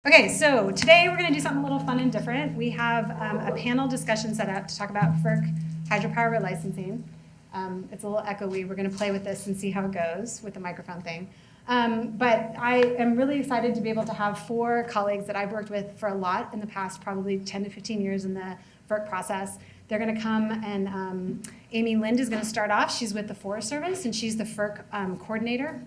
Okay, so today we're going to do something a little fun and different. We have a panel discussion set up to talk about FERC hydropower relicensing. It's a little echoey. We're going to play with this and see how it goes with the microphone thing. But I am really excited to be able to have 4 colleagues that I've worked with for a lot in the past, probably 10 to 15 years in the FERC process. They're going to come and Amy Lind is going to start off. She's with the Forest Service and she's the FERC coordinator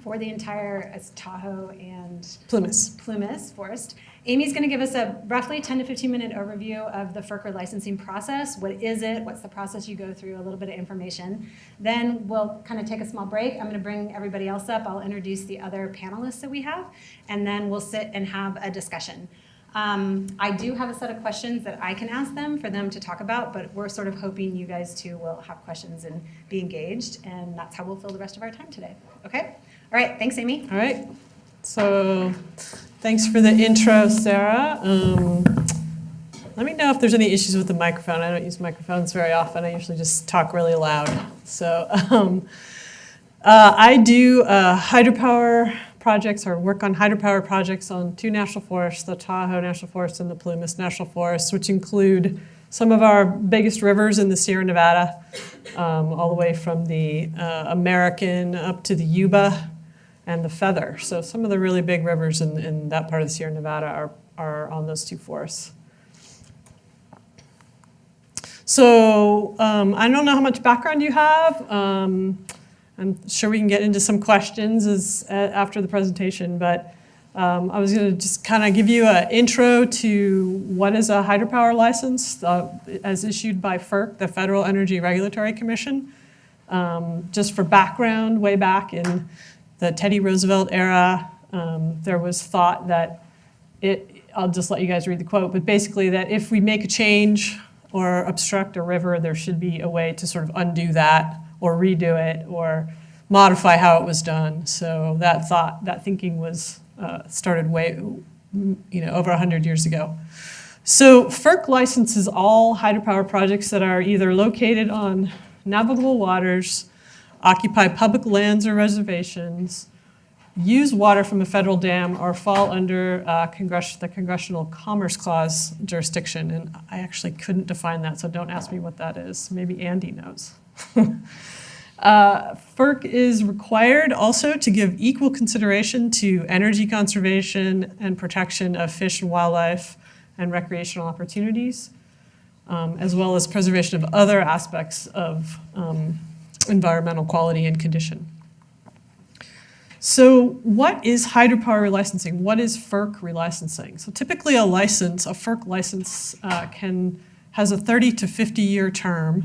for the entire Tahoe and Plumas Forest. Amy's going to give us a roughly 10 to 15 minute overview of the FERC licensing process. What is it? What's the process you go through? A little bit of information. Then we'll kind of take a small break. I'm going to bring everybody else up. I'll introduce the other panelists that we have, and then we'll sit and have a discussion. I do have a set of questions that I can ask them for them to talk about, but we're sort of hoping you guys too will have questions and be engaged, and that's how we'll fill the rest of our time today. Okay? All right, thanks, Amy. All right, so thanks for the intro, Sarah. Let me know if there's any issues with the microphone. I don't use microphones very often. I usually just talk really loud. So I do hydropower projects or work on hydropower projects on 2 national forests, the Tahoe National Forest and the Plumas National Forest, which include some of our biggest rivers in the Sierra Nevada, all the way from the American up to the Yuba and the Feather. So some of the really big rivers in that part of the Sierra Nevada are on those 2 forests. So I don't know how much background you have. I'm sure we can get into some questions after the presentation, but I was going to just kind of give you an intro to what is a hydropower license as issued by FERC, the Federal Energy Regulatory Commission. Just for background, way back in the Teddy Roosevelt era, there was thought that I'll just let you guys read the quote, but basically that if we make a change or obstruct a river, there should be a way to sort of undo that or redo it or modify how it was done. So that thinking was started way, over 100 years ago. So FERC licenses all hydropower projects that are either located on navigable waters, occupy public lands or reservations, use water from a federal dam, or fall under the Congressional Commerce Clause jurisdiction. And I actually couldn't define that, so don't ask me what that is. Maybe Andy knows. FERC is required also to give equal consideration to energy conservation and protection of fish and wildlife and recreational opportunities, as well as preservation of other aspects of environmental quality and condition. So what is hydropower relicensing? What is FERC relicensing? So typically a FERC license has a 30 to 50 year term.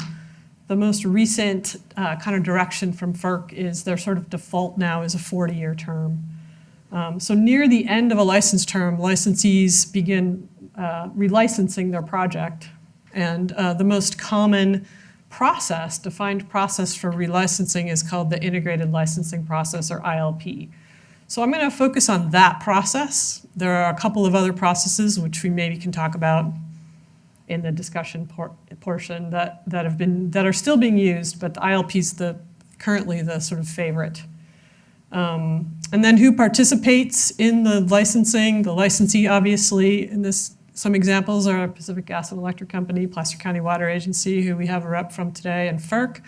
The most recent kind of direction from FERC is their sort of default now is a 40-year term. So near the end of a license term, licensees begin relicensing their project. And the most common defined process for relicensing is called the Integrated Licensing Process, or ILP. So I'm going to focus on that process. There are a couple of other processes which we maybe can talk about in the discussion portion that are still being used, but the ILP is currently the sort of favorite. And then who participates in the licensing? The licensee, obviously, in this. Some examples are Pacific Gas and Electric Company, Placer County Water Agency, who we have a rep from today, and FERC.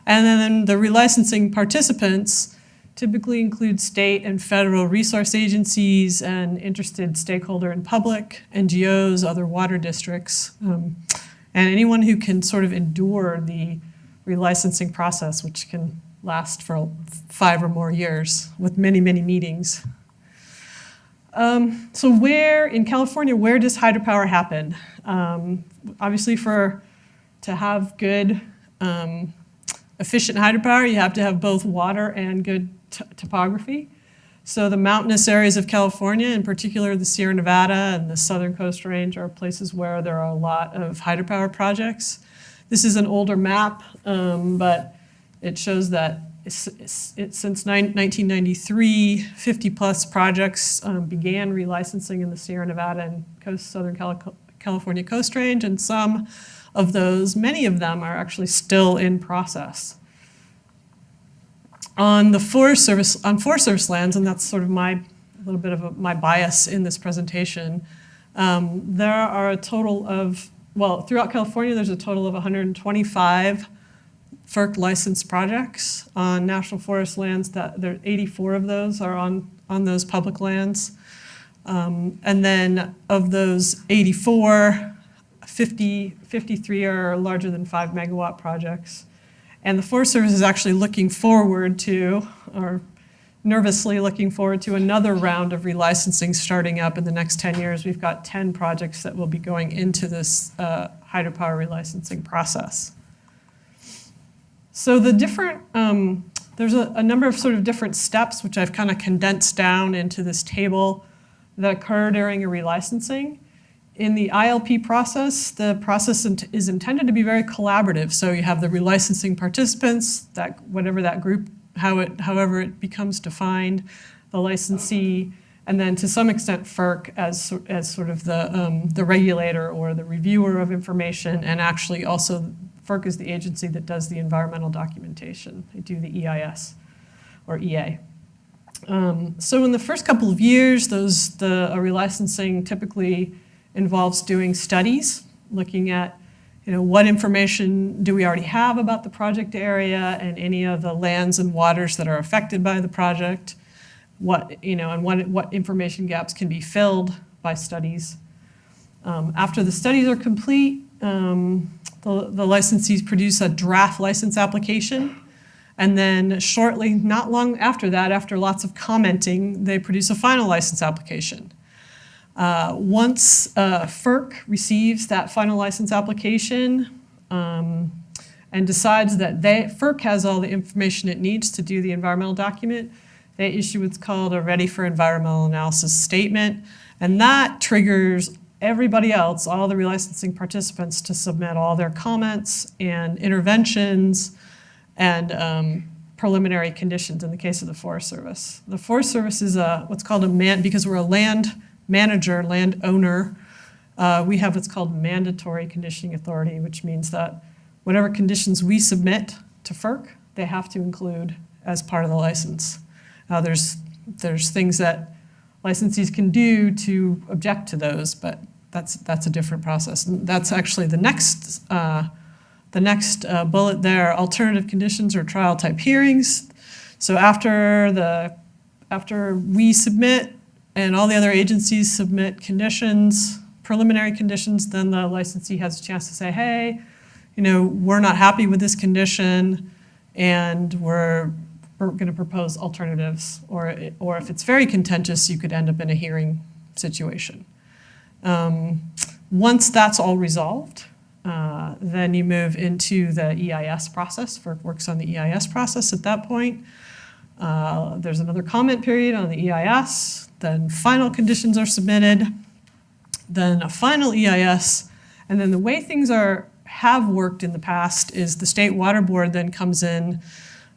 And then the relicensing participants typically include state and federal resource agencies and interested stakeholder and public, NGOs, other water districts, and anyone who can sort of endure the relicensing process, which can last for 5 or more years with many, many meetings. So in California, where does hydropower happen? Obviously, to have good, efficient hydropower, you have to have both water and good topography. So the mountainous areas of California, in particular the Sierra Nevada and the Southern Coast Range, are places where there are a lot of hydropower projects. This is an older map, but it shows that since 1993, 50-plus projects began relicensing in the Sierra Nevada and Southern California Coast Range, and some of those, many of them, are actually still in process. On Forest Service lands, and that's sort of my little bit of my bias in this presentation. There are a total of, well, throughout California, there's a total of 125 FERC licensed projects on national forest lands. That there 84 of those are on those public lands. And then of those 84, 53 are larger than 5 megawatt projects. And the Forest Service is actually looking forward to, or nervously looking forward to, another round of relicensing starting up in the next 10 years. We've got 10 projects that will be going into this hydropower relicensing process. So the different, there's a number of sort of different steps, which I've kind of condensed down into this table, that occur during a relicensing. In the ILP process, the process is intended to be very collaborative. So you have the relicensing participants, that whatever that group, however it becomes defined, the licensee, and then to some extent FERC as sort of the regulator or the reviewer of information, and actually also FERC is the agency that does the environmental documentation. They do the EIS or EA. So in the first couple of years, a relicensing typically involves doing studies, looking at, what information do we already have about the project area and any of the lands and waters that are affected by the project, what information gaps can be filled by studies. After the studies are complete, the licensees produce a draft license application. And then shortly, not long after that, after lots of commenting, they produce a final license application. Once FERC receives that final license application and decides that FERC has all the information it needs to do the environmental document, they issue what's called a Ready for Environmental Analysis statement. And that triggers everybody else, all the relicensing participants, to submit all their comments and interventions and preliminary conditions in the case of the Forest Service. The Forest Service is what's called because we're a land manager, landowner, we have what's called mandatory conditioning authority, which means that whatever conditions we submit to FERC, they have to include as part of the license. There's things that licensees can do to object to those, but that's a different process. And that's actually the next bullet there, alternative conditions or trial type hearings. So after we submit and all the other agencies submit conditions, preliminary conditions, then the licensee has a chance to say, hey, we're not happy with this condition and we're going to propose alternatives. Or if it's very contentious, you could end up in a hearing situation. Once that's all resolved, then you move into the EIS process. FERC works on the EIS process at that point. There's another comment period on the EIS. Then final conditions are submitted. Then a final EIS. And then the way things have worked in the past is the State Water Board then comes in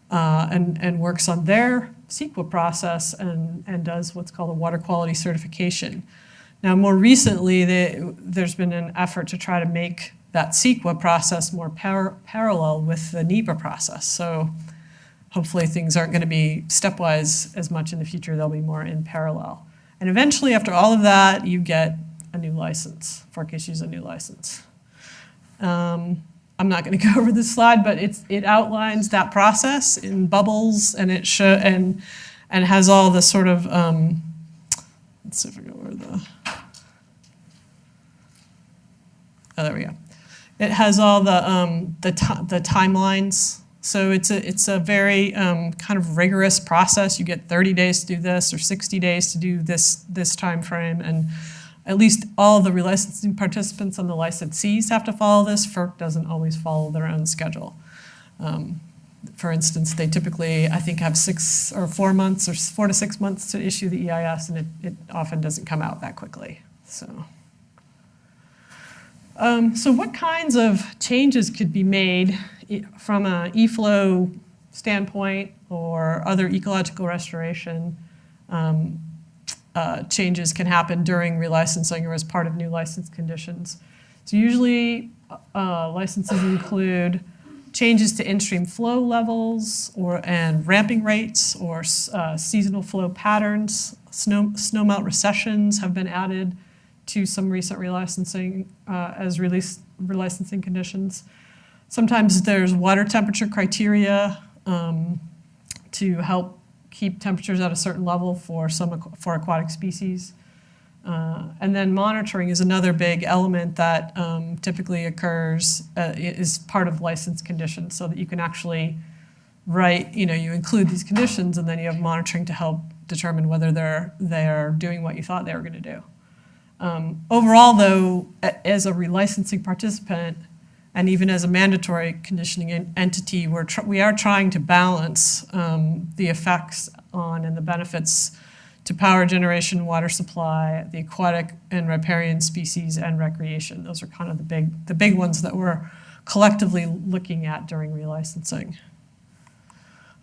and works on their CEQA process and does what's called a water quality certification. Now, more recently, there's been an effort to try to make that CEQA process more parallel with the NEPA process. So hopefully things aren't going to be stepwise as much in the future. They'll be more in parallel. And eventually, after all of that, you get a new license. FERC issues a new license. I'm not going to go over this slide, but it outlines that process in bubbles, and it has all the sort of let's see if I go over there we go. It has all the timelines. So it's a very kind of rigorous process. You get 30 days to do this or 60 days to do this time frame, and at least all the relicensing participants and the licensees have to follow this. FERC doesn't always follow their own schedule. For instance, they typically, I think, have 4 months or 4 to 6 months to issue the EIS, and it often doesn't come out that quickly. So what kinds of changes could be made from an e-flow standpoint or other ecological restoration? Changes can happen during relicensing or as part of new license conditions. So usually licenses include changes to in-stream flow levels and ramping rates or seasonal flow patterns. snowmelt recessions have been added to some recent relicensing as relicensing conditions. Sometimes there's water temperature criteria to help keep temperatures at a certain level for aquatic species. And then monitoring is another big element that typically occurs, is part of license conditions, so that you can actually write, you include these conditions, and then you have monitoring to help determine whether they're doing what you thought they were going to do. Overall, though, as a relicensing participant, and even as a mandatory conditioning entity, we are trying to balance the effects on and the benefits to power generation, water supply, the aquatic and riparian species, and recreation. Those are kind of the big ones that we're collectively looking at during relicensing.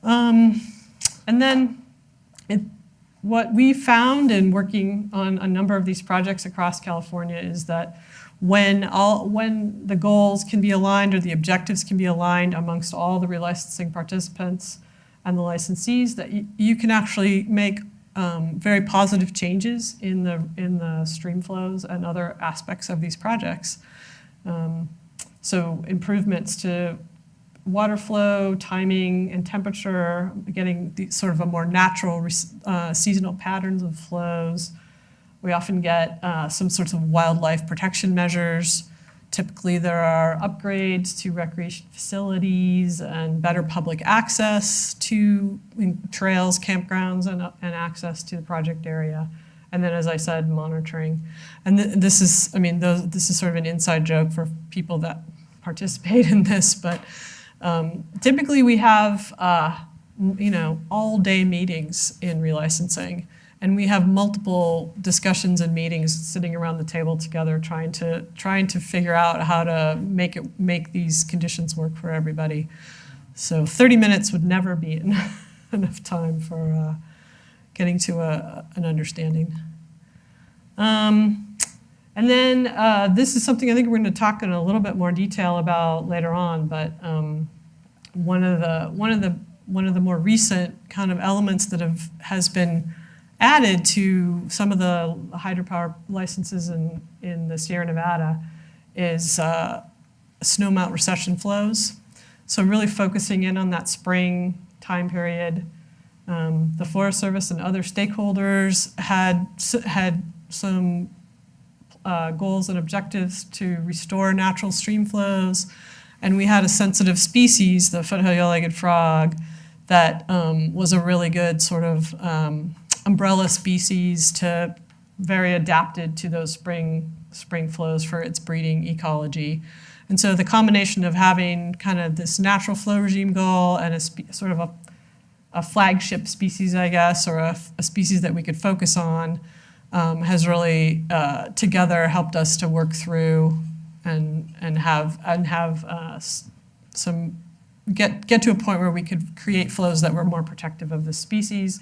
And then what we found in working on a number of these projects across California is that when the goals can be aligned or the objectives can be aligned amongst all the relicensing participants and the licensees, that you can actually make very positive changes in the stream flows and other aspects of these projects. So improvements to water flow, timing, and temperature, getting sort of a more natural seasonal patterns of flows. We often get some sorts of wildlife protection measures. Typically, there are upgrades to recreation facilities and better public access to trails, campgrounds, and access to the project area. And then, as I said, monitoring. And this is sort of an inside joke for people that participate in this, but typically we have, all-day meetings in relicensing. And we have multiple discussions and meetings sitting around the table together, trying to figure out how to make these conditions work for everybody. So 30 minutes would never be enough time for getting to an understanding. And then this is something I think we're going to talk in a little bit more detail about later on. But one of the more recent kind of elements that has been added to some of the hydropower licenses in the Sierra Nevada is snowmelt recession flows. So really focusing in on that spring time period. The Forest Service and other stakeholders had some goals and objectives to restore natural stream flows. And we had a sensitive species, the foothill yellow-legged frog, that was a really good sort of umbrella species, very adapted to those spring flows for its breeding ecology. And so the combination of having kind of this natural flow regime goal and sort of a flagship species, I guess, or a species that we could focus on has really together helped us to work through and have get to a point where we could create flows that were more protective of the species,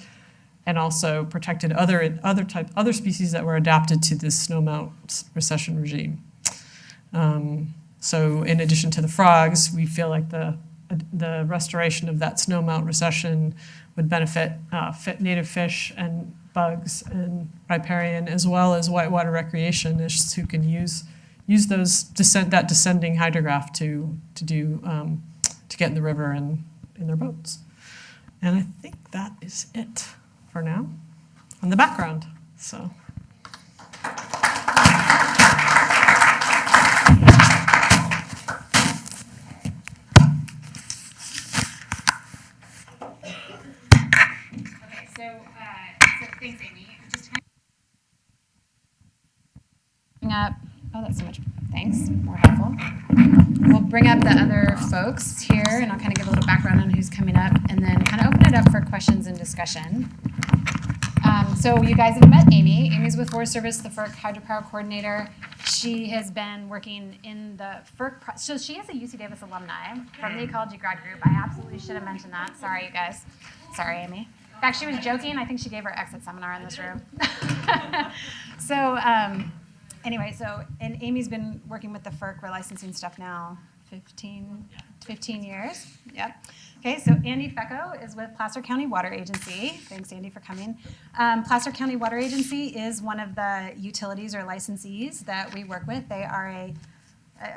and also protected other species that were adapted to this snowmelt recession regime. So in addition to the frogs, we feel like the restoration of that snowmelt recession would benefit native fish and bugs and riparian, as well as whitewater recreationists who can use that descending hydrograph to get in the river and in their boats. And I think that is it for now on the background. So. Thanks, Amy. Just bring up. Oh, that's so much. Thanks. More helpful. We'll bring up the other folks here, and I'll kind of give a little background on who's coming up, and then kind of open it up for questions and discussion. So you guys have met Amy. Amy's with Forest Service, the FERC hydropower coordinator. She has been working in the FERC. So she is a UC Davis alumni from the ecology grad group. I absolutely should have mentioned that. Sorry, you guys. Sorry, Amy. In fact, she was joking. I think she gave her exit seminar in this room. Anyway, and Amy's been working with the FERC relicensing stuff now 15 years. Yep. Okay, so Andy Fecko is with Placer County Water Agency. Thanks, Andy, for coming. Placer County Water Agency is one of the utilities or licensees that we work with. They are a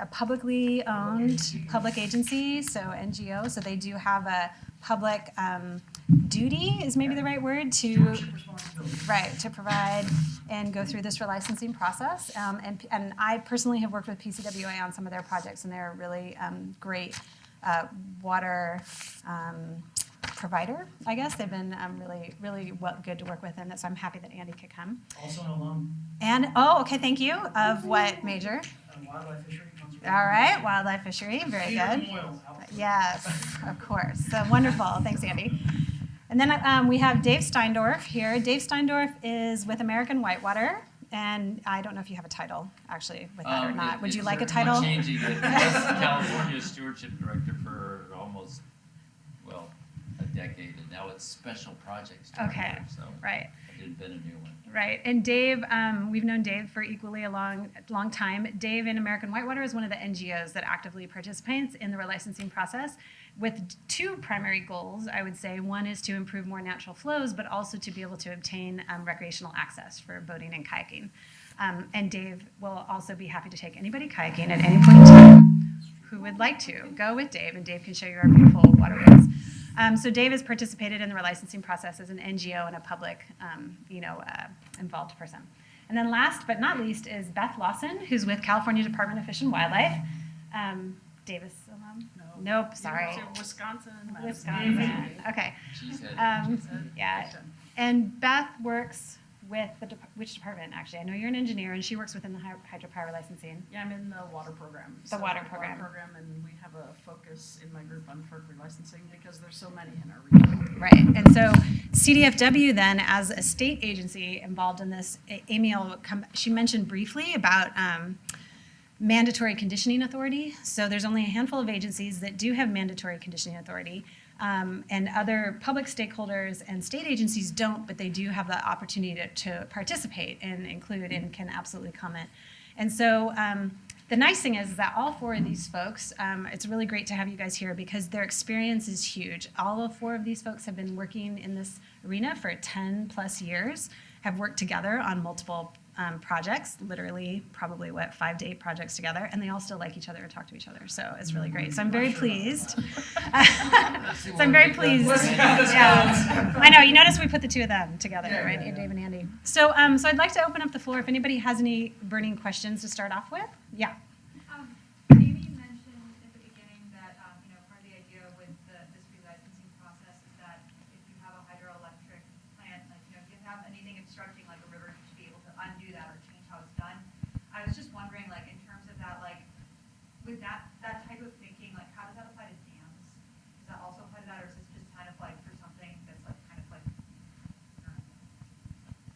publicly owned public agency, so NGO, so they do have a public duty is maybe the right word to provide and go through this relicensing process. And I personally have worked with PCWA on some of their projects, and they're a really great water provider, I guess. They've been really good to work with, and so I'm happy that Andy could come. Also an alum. And, okay, thank you. Of what major? Wildlife fishery. All right, wildlife fishery, very good. Yes, of course. So wonderful. Thanks, Andy. And then we have Dave Steindorf here. Dave Steindorf is with American Whitewater, and I don't know if you have a title actually with that or not. Would you like a title? I'm changing it. As California Stewardship Director for almost, a decade, and now it's Special Projects Director. Okay, So right. I did invent a new one. Right, and Dave, we've known Dave for equally a long time. Dave in American Whitewater is one of the NGOs that actively participates in the relicensing process with two primary goals, I would say. One is to improve more natural flows, but also to be able to obtain recreational access for boating and kayaking. And Dave will also be happy to take anybody kayaking at any point in time who would like to. Go with Dave, and Dave can show you our beautiful waterways. So Dave has participated in the relicensing process as an NGO and a public, involved person. And then last but not least is Beth Lawson, who's with California Department of Fish and Wildlife. Davis alum? No. Nope, sorry. Wisconsin. Wisconsin. Okay. Yeah. And Beth works with which department, actually? I know you're an engineer, and she works within the hydropower licensing. Yeah, I'm in the water program. The water program. And we have a focus in my group on FERC relicensing because there's so many in our region. Right, and so CDFW then, as a state agency involved in this, Amy, she mentioned briefly about mandatory conditioning authority. So there's only a handful of agencies that do have mandatory conditioning authority. And other public stakeholders and state agencies don't, but they do have the opportunity to participate and include and can absolutely comment. And so the nice thing is that all four of these folks, it's really great to have you guys here because their experience is huge. All four of these folks have been working in this arena for 10 plus years, have worked together on multiple projects, literally probably 5 to 8 projects together, and they all still like each other and talk to each other. So it's really great. So I'm very pleased. So I'm very pleased. Yeah. I know. You notice we put the two of them together, right? Dave and Andy. So so I'd like to open up the floor if anybody has any burning questions to start off with. Yeah. Amy mentioned at the beginning that part of the idea with this relicensing process is that if you have a hydroelectric plant, if you have anything obstructing like a river, to be able to undo that or change how it's done. I was just wondering, in terms of that, with that type of thinking, how does that apply to dams? Does that also apply to that, or is this just kind of for something that's I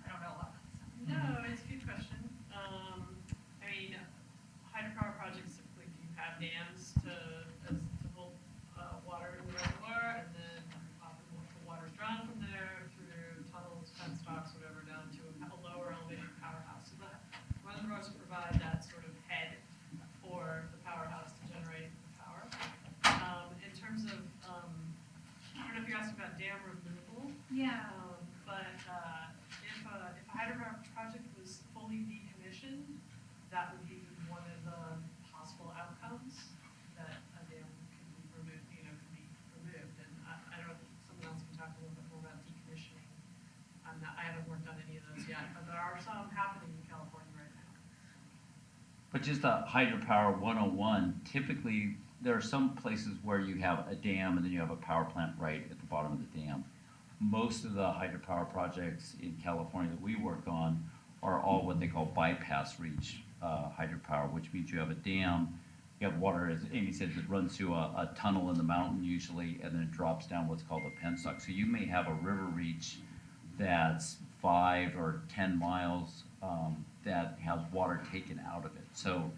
don't know a lot about this stuff. No, it's a good question. Hydropower projects typically do have dams to hold water in the reservoir, and then often the water's drawn from there through tunnels, penstocks, whatever, down to a lower elevation powerhouse. So the reservoirs provide that sort of head for the powerhouse to generate the power. In terms of, I don't know if you asked about dam removal. Yeah. But if a hydropower project was fully decommissioned, that would be one of the possible outcomes, that a dam could be removed. And I don't know if someone else can talk a little bit more about decommissioning. I haven't worked on any of those yet, but there are some happening in California right now. But just a hydropower 101, typically there are some places where you have a dam and then you have a power plant right at the bottom of the dam. Most of the hydropower projects in California that we work on are all what they call bypass reach hydropower, which means you have a dam, you have water, as Amy said, that runs through a tunnel in the mountain usually, and then it drops down what's called a penstock. So you may have a river reach that's 5 or 10 miles that has water taken out of it. So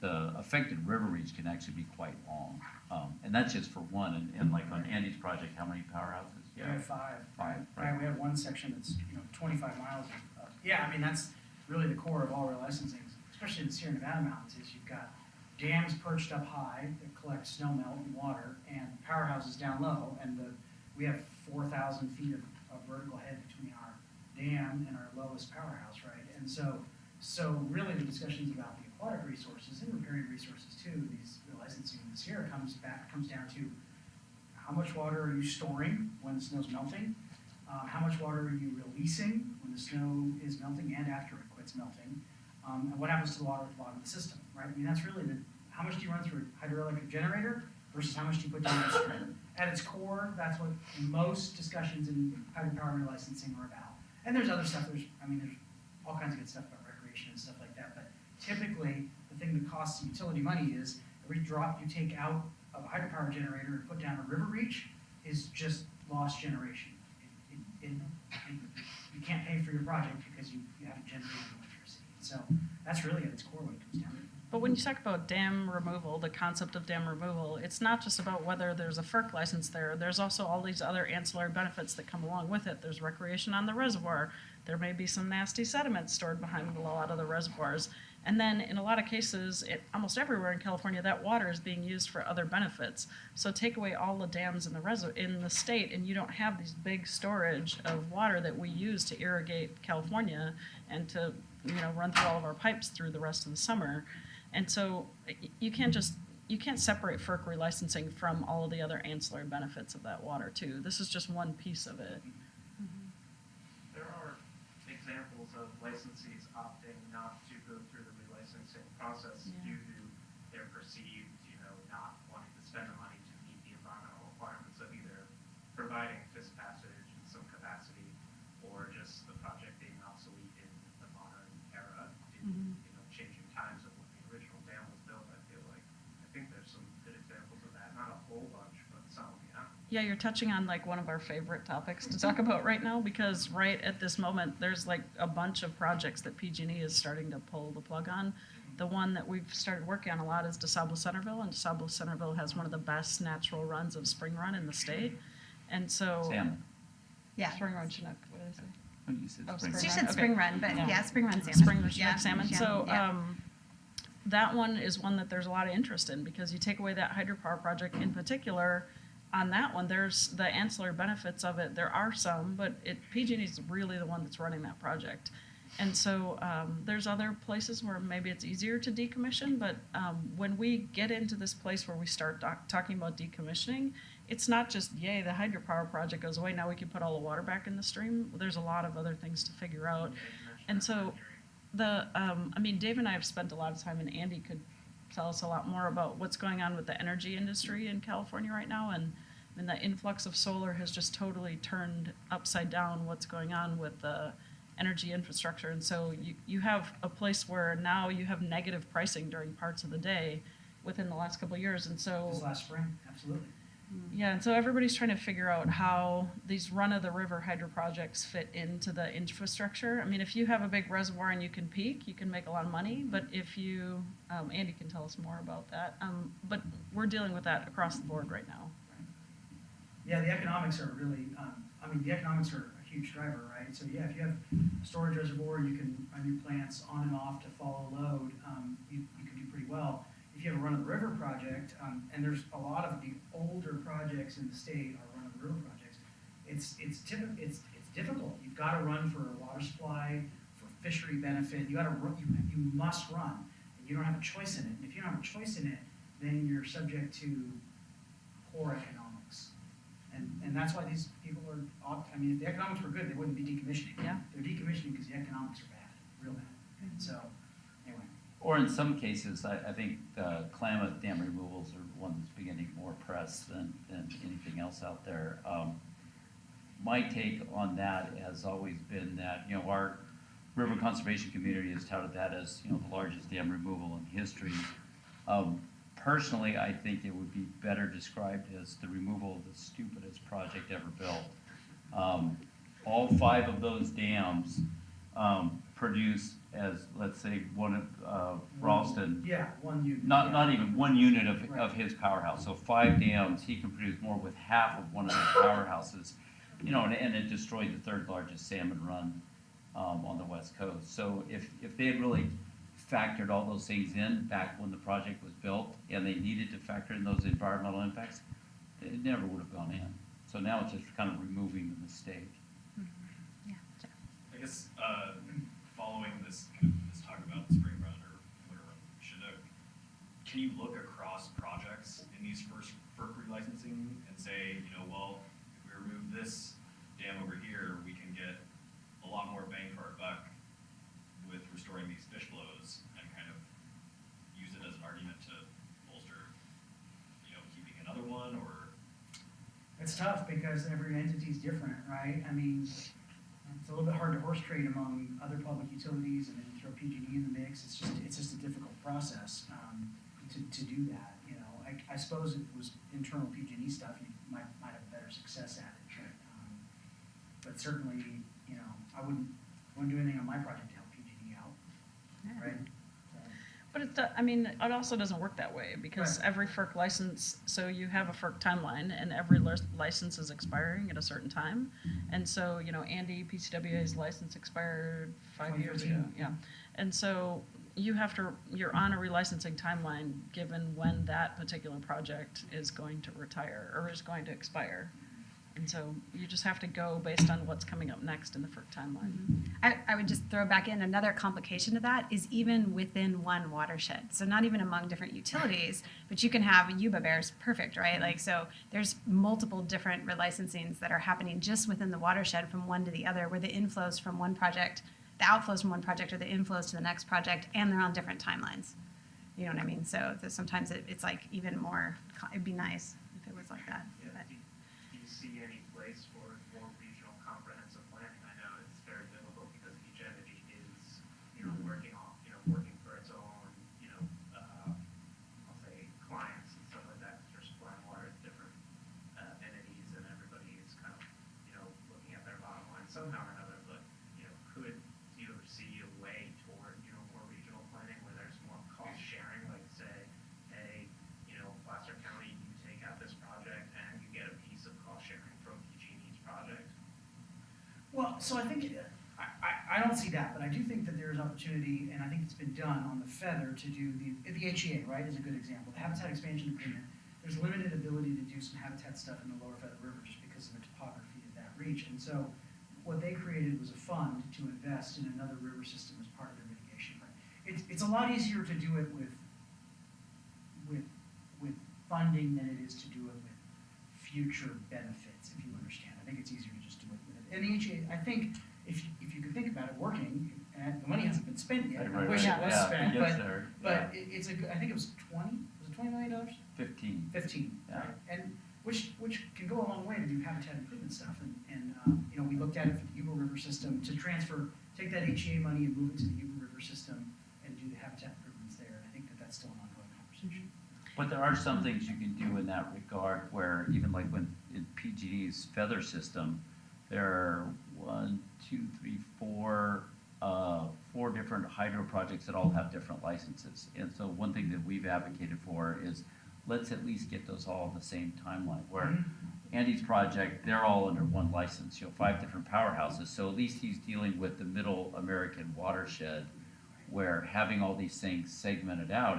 the affected river reach can actually be quite long. And that's just for one. And on Andy's project, how many powerhouses? We have 5. 5, Right. right. We have one section that's 25 miles of that's really the core of all relicensing, especially in the Sierra Nevada mountains. Is you've got dams perched up high that collect snow melt and water, and powerhouses down low, and we have 4,000 feet of vertical head between our dam and our lowest powerhouse, right? And so really the discussions about the aquatic resources and riparian resources too, these licensing this year comes down to how much water are you storing when the snow's melting? How much water are you releasing when the snow is melting and after it quits melting? And what happens to the water at the bottom of the system, right? I mean, that's really how much do you run through a hydroelectric generator versus how much do you put down the stream? At its core, that's what most discussions in hydropower relicensing are about. And there's other stuff, there's all kinds of good stuff about recreation and stuff like that, but typically, the thing that costs utility money is every drop you take out of a hydropower generator and put down a river reach is just lost generation. You can't pay for your project because you haven't generated electricity. So that's really at its core what it comes down to. But when you talk about dam removal, the concept of dam removal, it's not just about whether there's a FERC license there. There's also all these other ancillary benefits that come along with it. There's recreation on the reservoir. There may be some nasty sediment stored behind a lot of the reservoirs. And then in a lot of cases, almost everywhere in California, that water is being used for other benefits. So take away all the dams in the state, and you don't have these big storage of water that we use to irrigate California and to run through all of our pipes through the rest of the summer. And so you can't separate FERC relicensing from all of the other ancillary benefits of that water too. This is just one piece of it. There are examples of licensees opting not to go through the relicensing process due to their perceived, not wanting to spend the money to meet the environmental requirements of either providing FIS passage in some capacity or just the project being obsolete in the modern era due to changing times of when the original dam was built. I feel like I think there's some good examples of that. Not a whole bunch, but some, yeah. Yeah, you're touching on like one of our favorite topics to talk about right now, because right at this moment, there's like a bunch of projects that PG&E is starting to pull the plug on. The one that we've started working on a lot is DeSable Centerville, and DeSable Centerville has one of the best natural runs of spring run in the state. And so. Salmon. Yeah. Spring run Chinook, what did I say? When you said Oh, spring. She Run, said okay. spring run, but Yeah. yeah, spring run salmon. Spring Yeah, Chinook salmon. yeah, So yeah. that one is one that there's a lot of interest in, because you take away that hydropower project in particular. On that one, there's the ancillary benefits of it. There are some, but PG&E is really the one that's running that project. And so there's other places where maybe it's easier to decommission, but when we get into this place where we start talking about decommissioning, it's not just, yay, the hydropower project goes away, now we can put all the water back in the stream. There's a lot of other things to figure out. And so Dave and I have spent a lot of time, and Andy could tell us a lot more about what's going on with the energy industry in California right now. And the influx of solar has just totally turned upside down what's going on with the energy infrastructure. And so you have a place where now you have negative pricing during parts of the day within the last couple of years. And so, This last spring, absolutely. yeah, and so everybody's trying to figure out how these run-of-the-river hydro projects fit into the infrastructure. I mean, if you have a big reservoir and you can peak, you can make a lot of money. But if you, Andy can tell us more about that. But we're dealing with that across the board right now. Yeah, the economics are really, the economics are a huge driver, right? So yeah, if you have a storage reservoir, you can run your plants on and off to follow load, you can do pretty well. If you have a run-of-the-river project, and there's a lot of the older projects in the state are run-of-the-river projects, it's difficult. You've got to run for a water supply, for fishery benefit. You must run, and you don't have a choice in it. And if you don't have a choice in it, then you're subject to poor economics. And that's why these people are, if the economics were good, they wouldn't be decommissioning. Yeah. They're decommissioning because the economics are bad, real bad. And so, anyway. Or in some cases, I think Klamath Dam Removals are one that's beginning more press than anything else out there. My take on that has always been that, our river conservation community has touted that as, the largest dam removal in history. Personally, I think it would be better described as the removal of the stupidest project ever built. All 5 of those dams produce, as let's say, one of Ralston. Yeah, 1 unit. Not even 1 unit of his powerhouse. So 5 dams, he can produce more with half of one of his powerhouses. And it destroyed the 3rd largest salmon run on the West Coast. So if they had really factored all those things in back when the project was built, and they needed to factor in those environmental impacts, it never would have gone in. So now it's just kind of removing the mistake. I guess, following this, kind of this talk about spring run or winter run, can you look across projects in these first FERC relicensing and say, well, if we remove this dam over here, we can get a lot more bang for our buck with restoring these fish flows, and kind of use it as an argument to bolster, keeping another one, or? It's tough because every entity's different, right? I mean, it's a little bit hard to horse trade among other public utilities and then throw PG&E in the mix. It's just a difficult process to do that. I suppose if it was internal PG&E stuff, you might have better success at it. But certainly, I wouldn't do anything on my project to help PG&E out, right? But it also doesn't work that way, because Right. every FERC license, so you have a FERC timeline, and every license is expiring at a certain time. And so, Andy, PCWA's license expired 5 years ago, 2013. yeah. And so you're on a relicensing timeline given when that particular project is going to retire or is going to expire. And so you just have to go based on what's coming up next in the FERC timeline. I would just throw back in another complication to that is even within one watershed. So not even among different utilities, but you can have Yuba Bears, perfect, right? Like, so there's multiple different relicensings that are happening just within the watershed from one to the other, where the inflows from one project, the outflows from one project are the inflows to the next project, and they're on different timelines. You know what I mean? So sometimes it's like even more, it'd be nice if it was like that. Yeah, But- do you see any place for more regional comprehensive planning? I know it's very difficult because each entity is, working for its own, I'll say clients and stuff like that, because they're supplying water to different entities, and everybody is kind of, looking at their bottom line somehow or another. But, could you ever see a way toward, more regional planning where there's more cost sharing, like say, hey, Placer County, you take out this project and you get a piece of cost sharing from PG&E's project? Well, so I think, I don't see that, but I do think that there is opportunity, and I think it's been done on the feather to do the HEA, right, is a good example. The Habitat Expansion Agreement, there's limited ability to do some habitat stuff in the lower Feather River just because of the topography of that reach. And so what they created was a fund to invest in another river system as part of their mitigation. But it's a lot easier to do it with funding than it is to do it with future benefits, if you understand. I think it's easier to just do it with it. And the HEA, I think, if you could think about it working, and the money hasn't been spent yet, I wish it was Yeah, spent, it gets there. but it's a good, I think it was $20 million? 15. 15, Yeah. right? And which can go a long way to do habitat improvement stuff. And we looked at it for the Yuba River system to take that HEA money and move it to the Yuba River system and do the habitat improvements there. And I think that that's still an ongoing conversation. But there are some things you can do in that regard where even like when in PGD's feather system, there are 4 different hydro projects that all have different licenses. And so one thing that we've advocated for is let's at least get those all on the same timeline, where Andy's project, they're all under one license, 5 different powerhouses. So at least he's dealing with the middle American watershed, where having all these things segmented out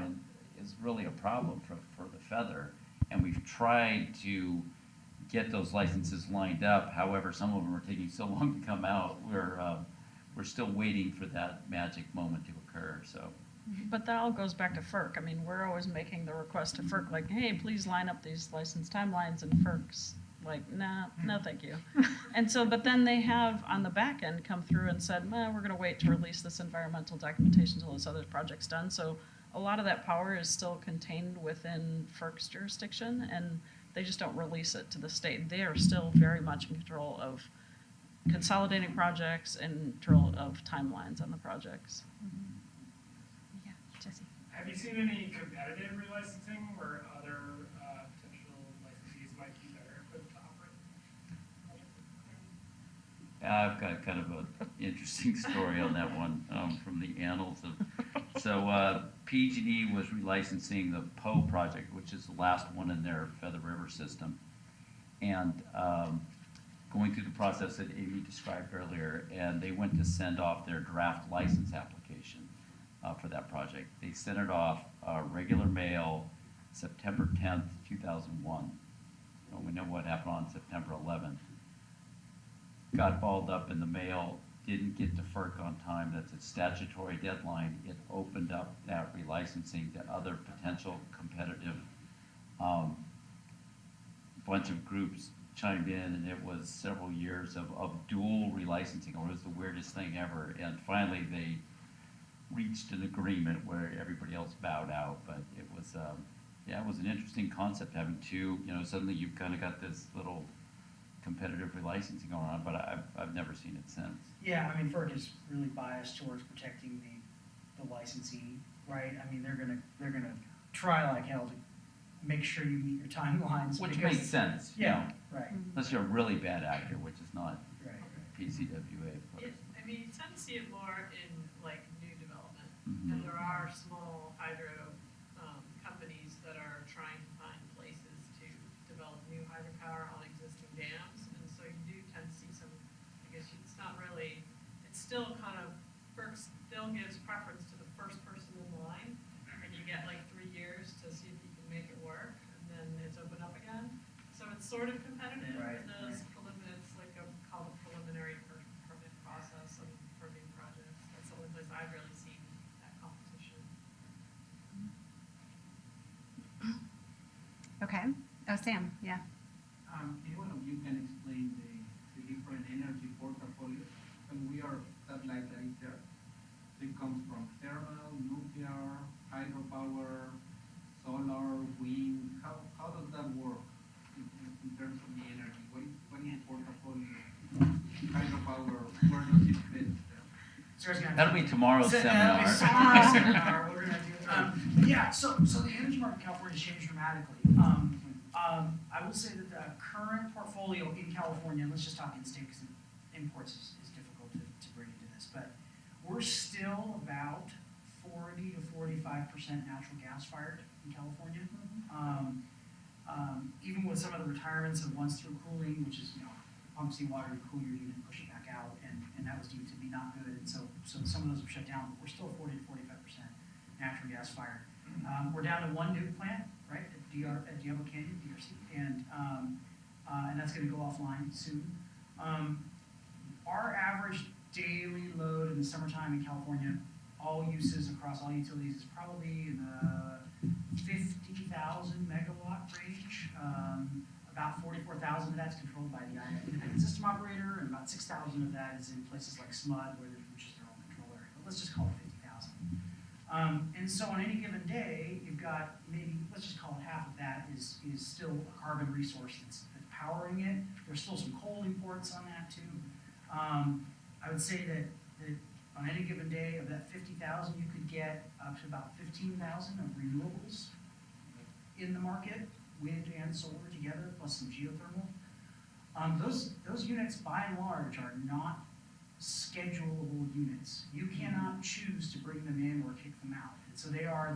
is really a problem for the feather. And we've tried to get those licenses lined up. However, some of them are taking so long to come out. We're still waiting for that magic moment to occur, so. But that all goes back to FERC. I mean, we're always making the request to FERC, like, hey, please line up these license timelines, and FERC's like, nah, no, thank you. And so, but then they have on the back end come through and said, we're gonna wait to release this environmental documentation until this other project's done. So a lot of that power is still contained within FERC's jurisdiction, and they just don't release it to the state. They are still very much in control of consolidating projects and control of timelines on the projects. Yeah, Jesse. Have you seen any competitive relicensing where other potential licensees might be better equipped to operate? I've got kind of an interesting story on that one from the annals of. So PGD was relicensing the Poe project, which is the last one in their Feather River system, and going through the process that Amy described earlier, and they went to send off their draft license application. for that project. They sent it off, regular mail, September 10th, 2001. Well, we know what happened on September 11th. Got balled up in the mail, didn't get to FERC on time. That's a statutory deadline. It opened up that relicensing to other potential competitive, bunch of groups chimed in, and it was several years of dual relicensing. It was the weirdest thing ever. And finally, they reached an agreement where everybody else bowed out. But it was, yeah, it was an interesting concept having two. You know, suddenly you've kind of got this little competitive relicensing going on. But I've never seen it since. Yeah, I mean, FERC is really biased towards protecting the licensee, right? I mean, they're gonna try like hell to make sure you meet your timelines. Which because- makes sense, you Yeah, know, right, unless you're a really bad actor, which is not right. PCWA. But, I mean, you tend to see it more in like new development. Mhm. And there are small hydro companies that are trying to find places to develop new hydropower on existing dams. And so you do tend to see some, I guess it's not really, it's still kind of, FERC still gives preference to the first person in line. And you get like 3 years to see if you can make it work, and then it's open up again. So it's sort of competitive Right, in those it's like called a preliminary permit process of permitting projects. That's the only place I've really seen that competition. Okay. Oh, Sam, yeah. Any one of you can explain the different energy portfolios? And we are that light that is there. So it comes from thermal, nuclear, hydropower, solar, wind. How does that work in terms of the energy? What is the portfolio? Hydropower, where does it fit? Sarah's gonna- That'll be tomorrow's So, seminar. tomorrow's seminar, we're gonna do, yeah, so the energy market in California has changed dramatically. I will say that the current portfolio in California, let's just talk in-state, because imports is difficult to bring into this, but we're still about 40 to 45% natural gas fired in California. Even with some of the retirements of once-through cooling, which is, you know, pump seawater, you cool your unit, push it back out, and that was deemed to be not good, and so some of those were shut down, but we're still 40 to 45% natural gas fired. We're down to one nuke plant, right, at Diablo Canyon, DRC, and that's gonna go offline soon. Our average daily load in the summertime in California, all uses across all utilities, is probably in the 50,000 megawatt range. About 44,000 of that's controlled by the independent system operator, and about 6,000 of that is in places like SMUD, which is their own control area. But let's just call it 50,000. And so on any given day, you've got maybe, let's just call it half of that is still a carbon resource that's powering it. There's still some coal imports on that too. I would say that on any given day of that 50,000, you could get up to about 15,000 of renewables in the market, wind and solar together, plus some geothermal. Those units, by and large, are not schedulable units. You cannot choose to bring them in or kick them out. And so they are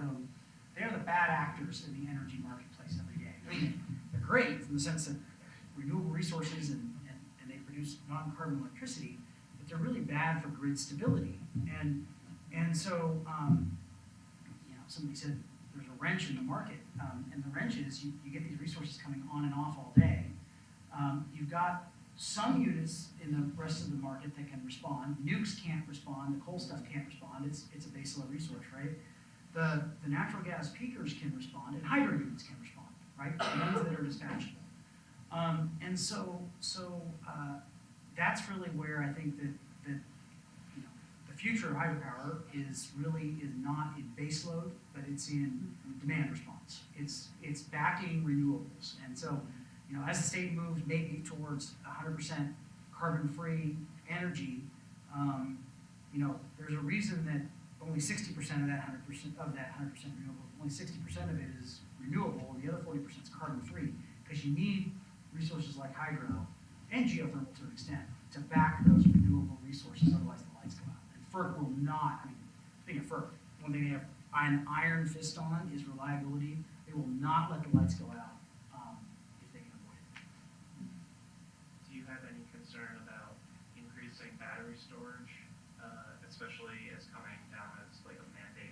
the bad actors in the energy marketplace every day. I mean, they're great in the sense that renewable resources and they produce non-carbon electricity, but they're really bad for grid stability. And so, you know, somebody said there's a wrench in the market, and the wrench is you get these resources coming on and off all day. You've got some units in the rest of the market that can respond. Nukes can't respond. The coal stuff can't respond. It's a baseload resource, right? The natural gas peakers can respond, and hydro units can respond, right? The ones that are dispatchable. And so that's really where I think that you know, the future of hydropower is not in baseload, but it's in demand response. It's backing renewables, and so, you know, as the state moves maybe towards 100% carbon-free energy, you know, there's a reason that only 60% of that 100% renewable, only 60% of it is renewable, and the other 40% is carbon-free, because you need resources like hydro and geothermal to an extent to back those renewable resources, otherwise the lights go out. And FERC will not, I mean, speaking of FERC, one thing they have an iron fist on is reliability. They will not let the lights go out if they can avoid it. Do you have any concern about increasing battery storage, especially as coming down as like a mandate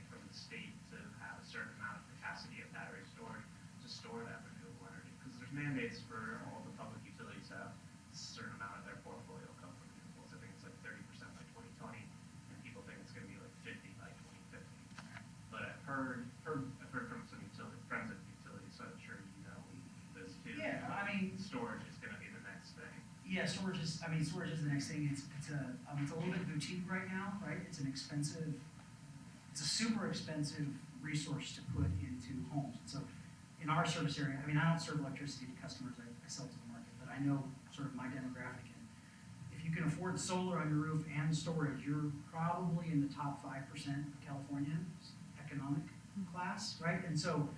storage is the next thing. It's a little bit boutique right now, right? It's a super expensive resource to put into homes. So in our service area, I mean, I don't serve electricity to customers, I sell to the market, but I know sort of my demographic. And if you can afford solar on your roof and storage, you're probably in the top 5% of California's economic class, right? And so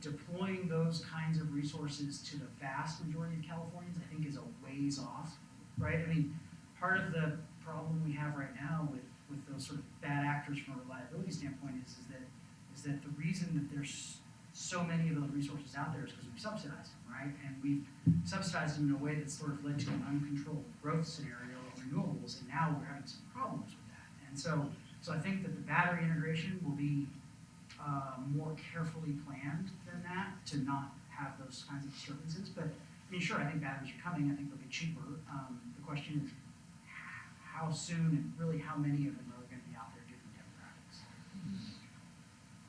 deploying those kinds of resources to the vast majority of Californians, I think, is a ways off, right? I mean, part of the problem we have right now with those sort of bad actors from a reliability standpoint is that the reason that there's so many of those resources out there is because we've subsidized them, right? And we've subsidized them in a way that's sort of led to an uncontrolled growth scenario of renewables, and now we're having some problems with that. And so I think that the battery integration will be more carefully planned than that to not have those kinds of disturbances. But I mean, sure, I think batteries are coming. I think they'll be cheaper. The question is how soon and really how many of them are going to be out there given demographics.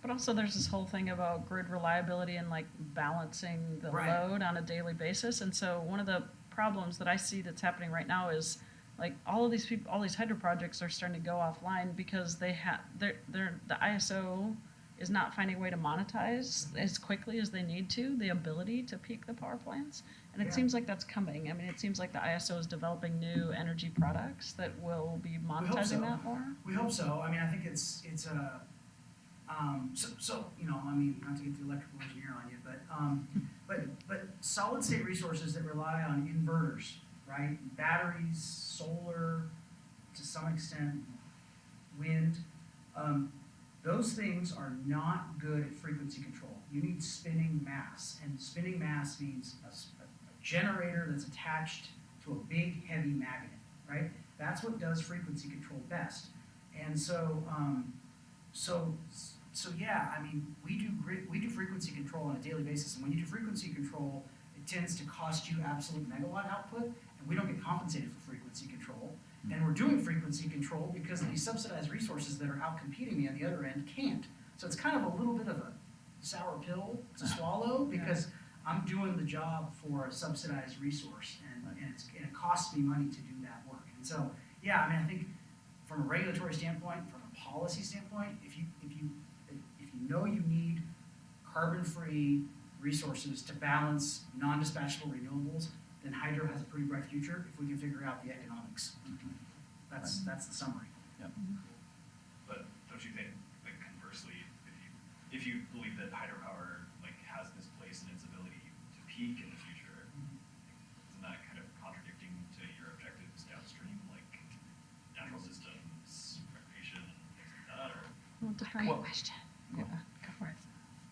But also there's this whole thing about grid reliability and like balancing the Right. load on a daily basis. And so one of the problems that I see that's happening right now is like all of these people, all these hydro projects are starting to go offline because the ISO is not finding a way to monetize as quickly as they need to, the ability to peak the power plants. And it Yeah. seems like that's coming. I mean, it seems like the ISO is developing new energy products that will be hope monetizing so. that more. We hope so. I mean, I think it's a you know, I mean, not to get the electrical engineer on you, but solid state resources that rely on inverters, right? Batteries, solar, to some extent, wind. Those things are not good at frequency control. You need spinning mass, and spinning mass means a generator that's attached to a big, heavy magnet, right? That's what does frequency control best. And so yeah, I mean, we do frequency control on a daily basis, and when you do frequency control, it tends to cost you absolute megawatt output, and we don't get compensated for frequency control. And we're doing frequency control because these subsidized resources that are out competing me on the other end can't. So it's kind of a little bit of a sour pill to swallow because I'm doing the job for a subsidized resource, and it costs me money to do that work. And so, yeah, I mean, I think from a regulatory standpoint, from a policy standpoint, if you know you need carbon-free resources to balance non-dispatchable renewables, then hydro has a pretty bright future if we can figure out the economics. That's the summary. But don't you think, like conversely, if you believe that hydropower like has this place and its ability to peak in the future, isn't that kind of contradicting to your objectives downstream, like natural systems, recreation, things like that, or? Well, question. Yeah, go for it.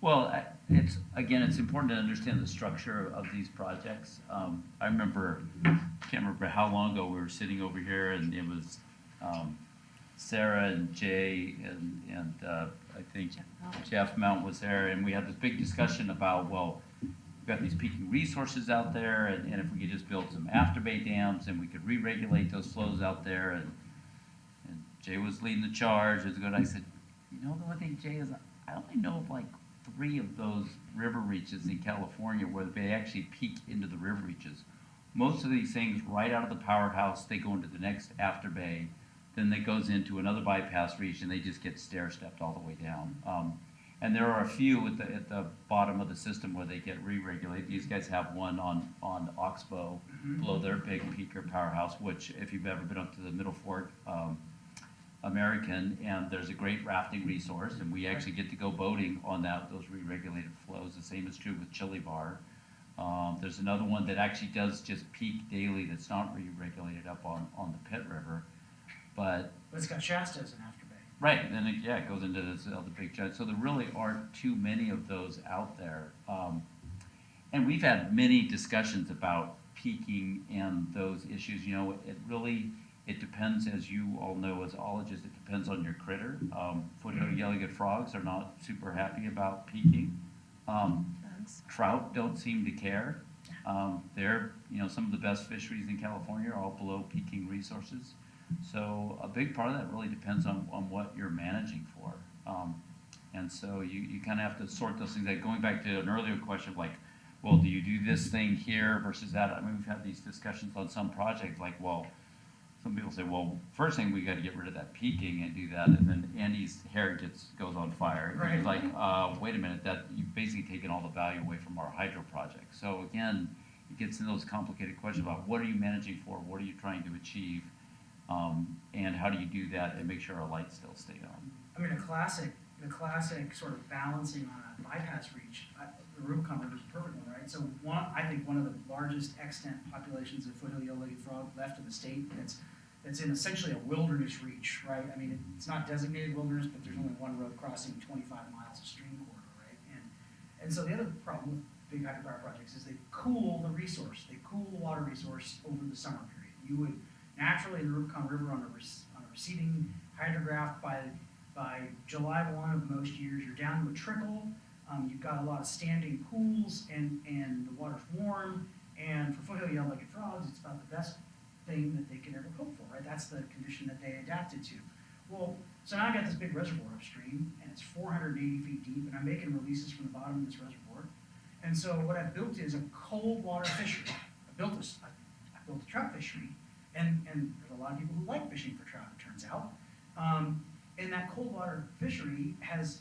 Well, it's important to understand the structure of these projects. I remember, can't remember how long ago, we were sitting over here and it was Sarah and Jay and I think Jeff Mount was there, and we had this big discussion about, well, we've got these peaking resources out there, and if we could just build some afterbay dams and we could re-regulate those flows out there, and Jay was leading the charge. It was good. I said, you know, the one thing, Jay, is I only know of like 3 of those river reaches in California where they actually peak into the river reaches. Most of these things, right out of the powerhouse, they go into the next afterbay, then it goes into another bypass reach, and they just get stair-stepped all the way down. And there are a few at the bottom of the system where they get re-regulated. These guys have one on Oxbow below their big peaker powerhouse, which if you've ever been up to the Middle Fork American, and there's a great rafting resource, and we actually get to go boating on those re-regulated flows. The same is true with Chili Bar. There's another one that actually does just peak daily that's not re-regulated up on the Pitt River. But it's got Shasta as an afterbay. right, and then it goes into this other big giant. So there really aren't too many of those out there. And we've had many discussions about peaking and those issues. You know, it depends, as you all know as ologists, it depends on your critter. Foothill yellow-legged frogs are not super happy about peaking. Trout don't seem to care. They're, some of the best fisheries in California are all below peaking resources. So a big part of that really depends on what you're managing for. And so you kind of have to sort those things out. Going back to an earlier question of like well, do you do this thing here versus that? I mean, we've had these discussions on some projects, like, well, some people say, well, first thing, we gotta get rid of that peaking and do that, and then Andy's hair goes on fire. Right. He's like, wait a minute, that, you've basically taken all the value away from our hydro project. So again, it gets into those complicated questions about what are you managing for, what are you trying to achieve, and how do you do that and make sure our lights still stay on? I mean, the classic sort of balancing on a bypass reach, the Rubicon River is a perfect one, right? So I think one of the largest extant populations of foothill yellow-legged frog left in the state that's in essentially a wilderness reach, right? I mean, it's not designated wilderness, but there's only one road crossing 25 miles of stream corridor, right? And so the other problem with big hydropower projects is they cool the resource. They cool the water resource over the summer period. You would naturally in the Rubicon River on a receding hydrograph by July 1 of most years, you're down to a trickle. You've got a lot of standing pools and the water's warm. And for foothill yellow-legged frogs, it's about the best thing that they could ever hope for, right? That's the condition that they adapted to. Well, so now I got this big reservoir upstream, and it's 480 feet deep, and I'm making releases from the bottom of this reservoir. And so what I've built is a cold water fishery. I built a trout fishery, and there's a lot of people who like fishing for trout, it turns out. And that cold water fishery has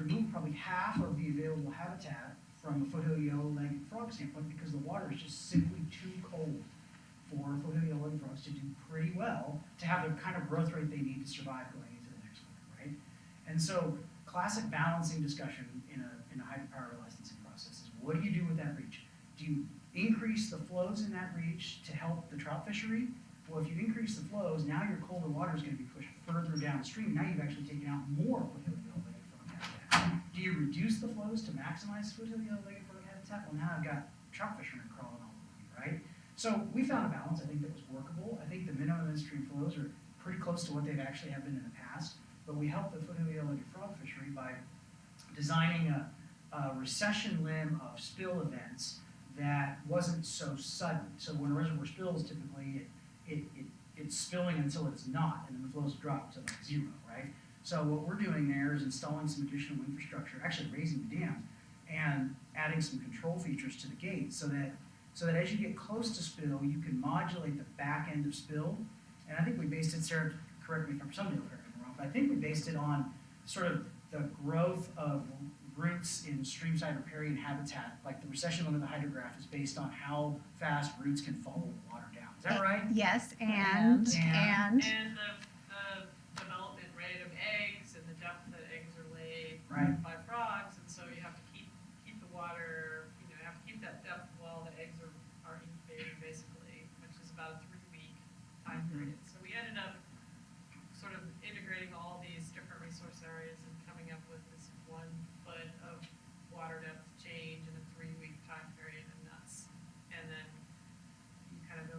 removed probably half of the available habitat from a foothill yellow-legged frog standpoint because the water is just simply too cold for foothill yellow-legged frogs to do pretty well to have the kind of growth rate they need to survive going into the next winter, right? And so classic balancing discussion in a hydropower licensing process is what do you do with that reach? Do you increase the flows in that reach to help the trout fishery? Well, if you increase the flows, now your colder water is going to be pushed further downstream. Now you've actually taken out more foothill yellow-legged frog habitat. Do you reduce the flows to maximize foothill yellow-legged frog habitat? Well, now I've got trout fishermen crawling all over me, right? So we found a balance, I think, that was workable. I think the minimum in-stream flows are pretty close to what they've actually have been in the past, but we helped the foothill yellow-legged frog fishery by designing a recession limb of spill events that wasn't so sudden. So when a reservoir spills, typically it's spilling until it's not, and then the flows drop to like zero, right? So what we're doing there is installing some additional infrastructure, actually raising the dam, and adding some control features to the gate so that as you get close to spill, you can modulate the back end of spill. And I think we based it, Sarah, correct me if I'm somebody will correct me if I'm wrong, but I think we based it on sort of the growth of roots in streamside riparian habitat. Like the recession limit of the hydrograph is based on how fast roots can follow the water down. Is that right? Yes, And- And the development rate of eggs and the depth that eggs are laid Right. by frogs, and so you have to keep the water, you have to keep that depth while the eggs are incubating basically, which is about a 3-week time period. So we ended up sort of integrating all these different resource areas and coming up with this 1 foot of water depth change in a 3-week time period, and then you kind of go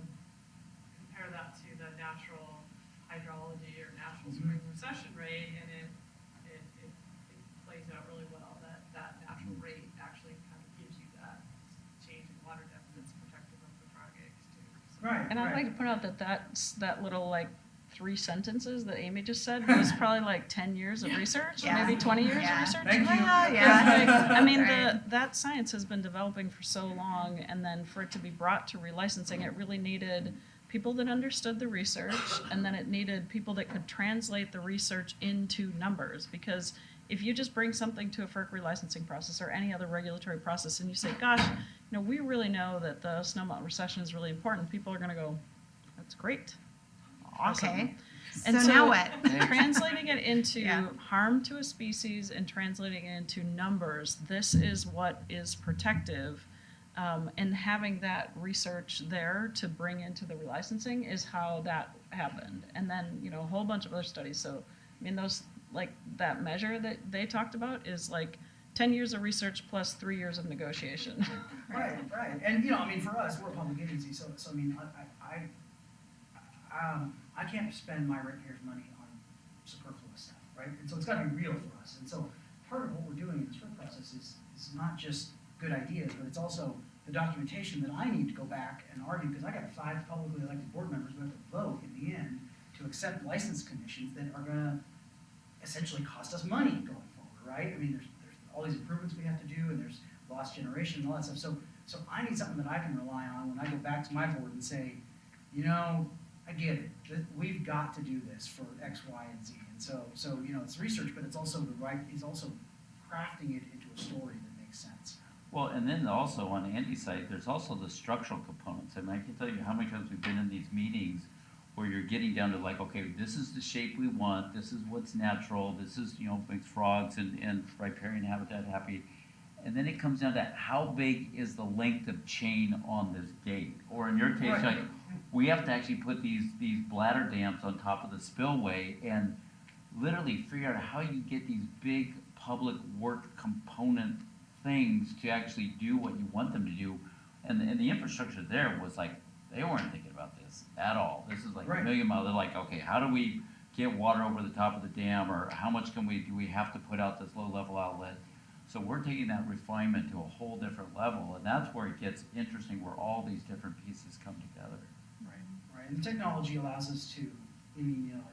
compare that to the natural hydrology or natural spring recession rate, and it plays out really well. That natural rate actually kind of gives you that change in water depth that's protective of the frog eggs too. So- Right. And I'd right. like to point out that little like 3 sentences that Amy just said was probably like 10 years of research, Yeah. maybe 20 years Yeah. of research. Thank you. Yeah. Like, I mean, Right. that science has been developing for so long, and then for it to be brought to relicensing, it really needed people that understood the research, and then it needed people that could translate the research into numbers. Because if you just bring something to a FERC relicensing process or any other regulatory process and you say, gosh, we really know that the snowmelt recession is really important, people are going to go, that's great. Awesome. Okay. And so now what? Translating it into Yeah. harm to a species and translating it into numbers, this is what is protective. And having that research there to bring into the relicensing is how that happened. And then, a whole bunch of other studies. So, I mean, those, like, that measure that they talked about is like 10 years of research plus 3 years of negotiation. Right. And, I mean, for us, we're a public agency, so I mean, I can't spend my ratepayers' money on superfluous stuff, right? And so it's got to be real for us. And so part of what we're doing in this work process is not just good ideas, but it's also the documentation that I need to go back and argue, because I got 5 publicly elected board members who have to vote in the end to accept license conditions that are going to essentially cost us money going forward, right? I mean, there's all these improvements we have to do, and there's lost generation and all that stuff. So I need something that I can rely on when I go back to my board and say, you know, I get it. We've got to do this for X, Y, and Z. And so you know, it's research, but it's also he's also crafting it into a story that makes sense. Well, and then also on Andy's side, there's also the structural components. I mean, I can tell you how many times we've been in these meetings where you're getting down to like, okay, this is the shape we want, this is what's natural, this is, you know, makes frogs and riparian habitat happy. And then it comes down to how big is the length of chain on this gate? Or in your case, Right. like, we have to actually put these bladder dams on top of the spillway and literally figure out how you get these big public work component things to actually do what you want them to do. And the infrastructure there was like, they weren't thinking about this at all. This is like Right. a million mile. They're like, okay, how do we get water over the top of the dam, or how much do we have to put out this low level outlet? So we're taking that refinement to a whole different level, and that's where it gets interesting, where all these different pieces come together. Right. And technology allows us to, I mean, you know,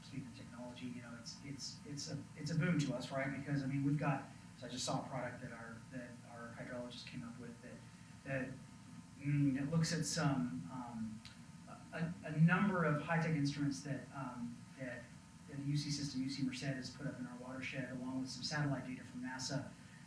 speaking of technology, you know, it's a boon to us, right? Because I mean, we've got, so I just saw a product that our hydrologist came up with that looks at some a number of high-tech instruments that the UC system, UC Merced, has put up in our watershed, along with some satellite data from NASA,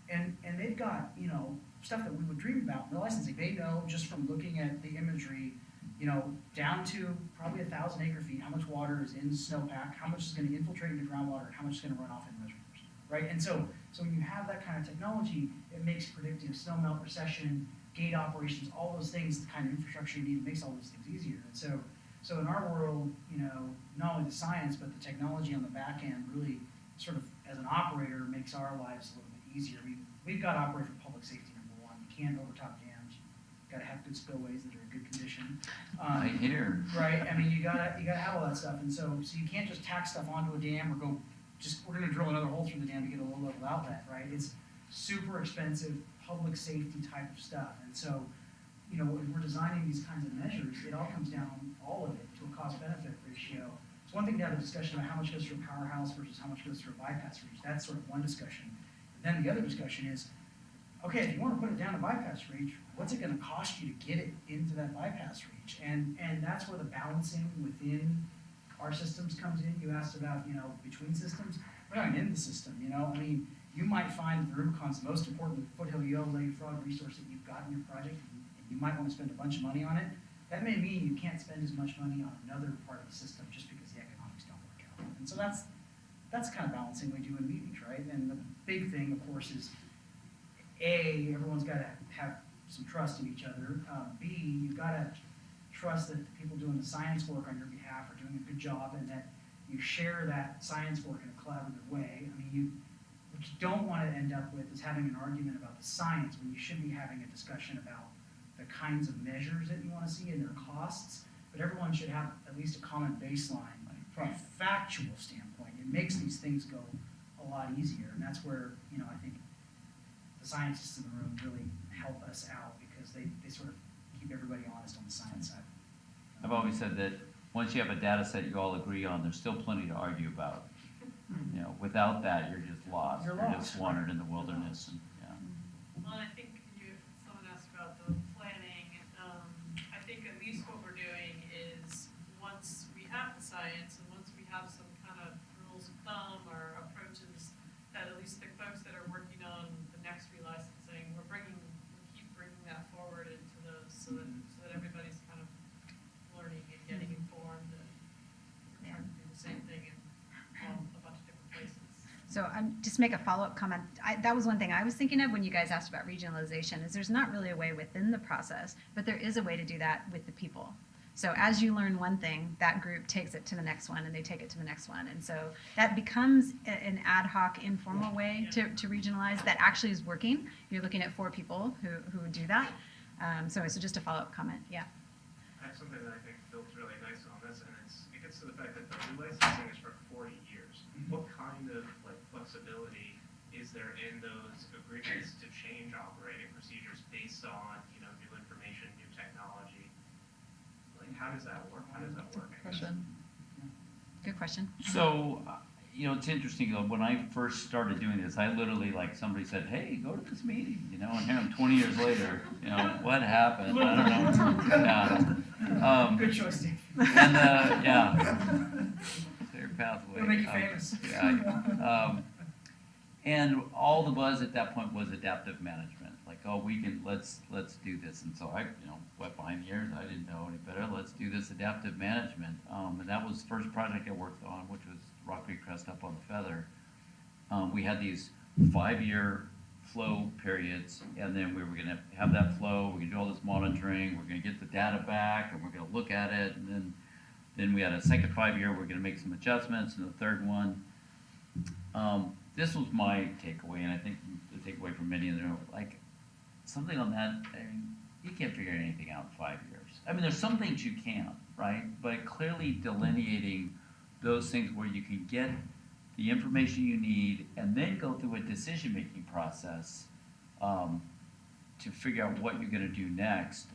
and they've got, you know, stuff that we would dream about in relicensing. They know just from looking at the imagery, you know, down to probably 1,000 acre-feet, how much water is in snowpack, how much is going to infiltrate into groundwater, and how much is going to run off in reservoirs, right? And so when you have that kind of technology, it makes predicting snowmelt recession, gate operations, all those things, the kind of infrastructure you need, it makes all those things easier. And so in our world, you know, not only the science, but the technology on the back end really sort of, as an operator, makes our lives a little bit easier. We've got to operate for public safety, number one. You can't overtop dams. You've got to have good spillways that are in good condition. I hear. Right? I mean, you gotta have all that stuff. And so you can't just tack stuff onto a dam or go, we're gonna drill another hole through the dam to get a low level outlet, right? It's super expensive, public safety type of stuff. And so, you know, when we're designing these kinds of measures, it all comes down, all of it, to a cost-benefit ratio. It's one thing to have a discussion about how much goes through a powerhouse versus how much goes through a bypass reach. That's sort of one discussion. And then the other discussion is, okay, if you want to put it down a bypass reach, what's it going to cost you to get it into that bypass reach? And that's where the balancing within our systems comes in. You asked about, you know, between systems. We're not in the system, you know. I mean, you might find the Rubicon's the most important foothill yellow-legged frog resource that you've got in your project, and you might want to spend a bunch of money on it. That may mean you can't spend as much money on another part of the system just because the economics don't work out. And so that's kind of balancing we do in meetings, right? And the big thing, of course, is A, everyone's got to have some trust in each other. B, you've got to trust that the people doing the science work on your behalf are doing a good job, and that you share that science work in a collaborative way. I mean, what you don't want to end up with is having an argument about the science when you should be having a discussion about the kinds of measures that you want to see and their costs. But everyone should have at least a common baseline from a factual standpoint. It makes these things go a lot easier, and that's where, you know, I think the scientists in the room really help us out, because they sort of keep everybody honest on the science side. I've always said that once you have a data set you all agree on, there's still plenty to argue about. You know, without that, you're just lost. You're You're lost. just wandered in the wilderness, and, yeah. Well, and I think someone asked about the planning. I think at least what we're doing is, once we have the science and once we have some kind of rules of thumb or approaches, that at least the folks that are working on the next relicensing, we keep bringing that forward into those, so that everybody's kind of learning and getting informed, and we're trying to do the same thing in a bunch of different places. So just make a follow-up comment. That was one thing I was thinking of when you guys asked about regionalization, is there's not really a way within the process, but there is a way to do that with the people. So as you learn one thing, that group takes it to the next one, and they take it to the next one. And so that becomes an ad hoc, informal way to regionalize that actually is working. You're looking at 4 people who do that. So just a follow-up comment, yeah. I have something that I think builds really nice on this, and it gets to the fact that the relicensing is for 40 years. What kind of flexibility is there in those agreements to change operating procedures based on, you know, new information, new technology? Like, how does that work? How does that work? Good question. So, you know, it's interesting, when I first started doing this, I literally, like, somebody said, hey, go to this meeting, you know, and here I'm 20 years later, you know, what happened? I don't know. Yeah. Good choice, Dave. And, yeah. Clear pathway. It'll make you famous. Yeah. And all the buzz at that point was adaptive management. Like, oh, let's do this. And so I, you know, wet behind the ears, I didn't know any better. Let's do this adaptive management. And that was the first project I worked on, which was Rock Creek Crest up on the Feather. We had these 5-year flow periods, and then we were gonna have that flow, we're gonna do all this monitoring, we're gonna get the data back, and we're gonna look at it, and then we had a second 5-year, we're gonna make some adjustments, and the third one. This was my takeaway, and I think the takeaway from many of them, like, something on that, I mean, you can't figure anything out in 5 years. I mean, there's some things you can, right? But clearly delineating those things where you can get the information you need and then go through a decision-making process to figure out what you're gonna do next.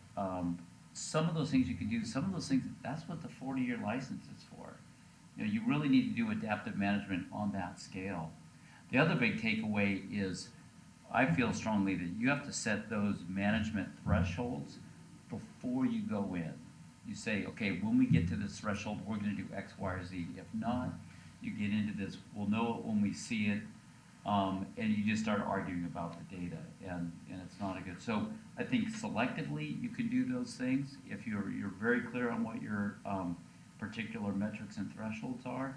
Some of those things you can do, some of those things, that's what the 40-year license is for. You know, you really need to do adaptive management on that scale. The other big takeaway is, I feel strongly that you have to set those management thresholds before you go in. You say, okay, when we get to this threshold, we're gonna do X, Y, or Z. If not, you get into this, we'll know it when we see it, and you just start arguing about the data, and it's not a good. So I think selectively you can do those things if you're very clear on what your particular metrics and thresholds are.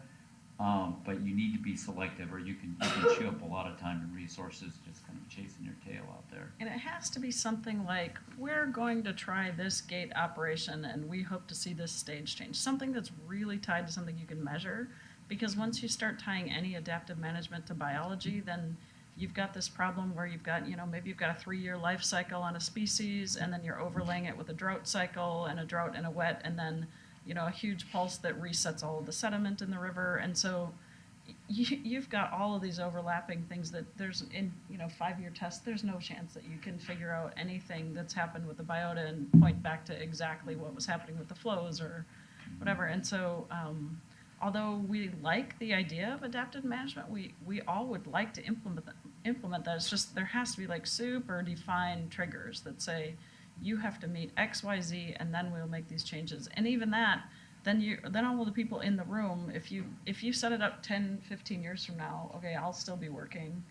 But you need to be selective, or you can chew up a lot of time and resources just kind of chasing your tail out there. And it has to be something like, we're going to try this gate operation and we hope to see this stage change. Something that's really tied to something you can measure. Because once you start tying any adaptive management to biology, then you've got this problem where you've got, you know, maybe you've got a 3-year life cycle on a species, and then you're overlaying it with a drought cycle and a drought and a wet, and then, you know, a huge pulse that resets all of the sediment in the river. And so you've got all of these overlapping things that there's, in, you know, 5-year tests, there's no chance that you can figure out anything that's happened with the biota and point back to exactly what was happening with the flows or whatever. And so, although we like the idea of adaptive management, we all would like to implement that. It's just there has to be like super defined triggers that say you have to meet X, Y, Z, and then we'll make these changes. And even that, then all of the people in the room, if you set it up 10, 15 years from now, okay, I'll still be working.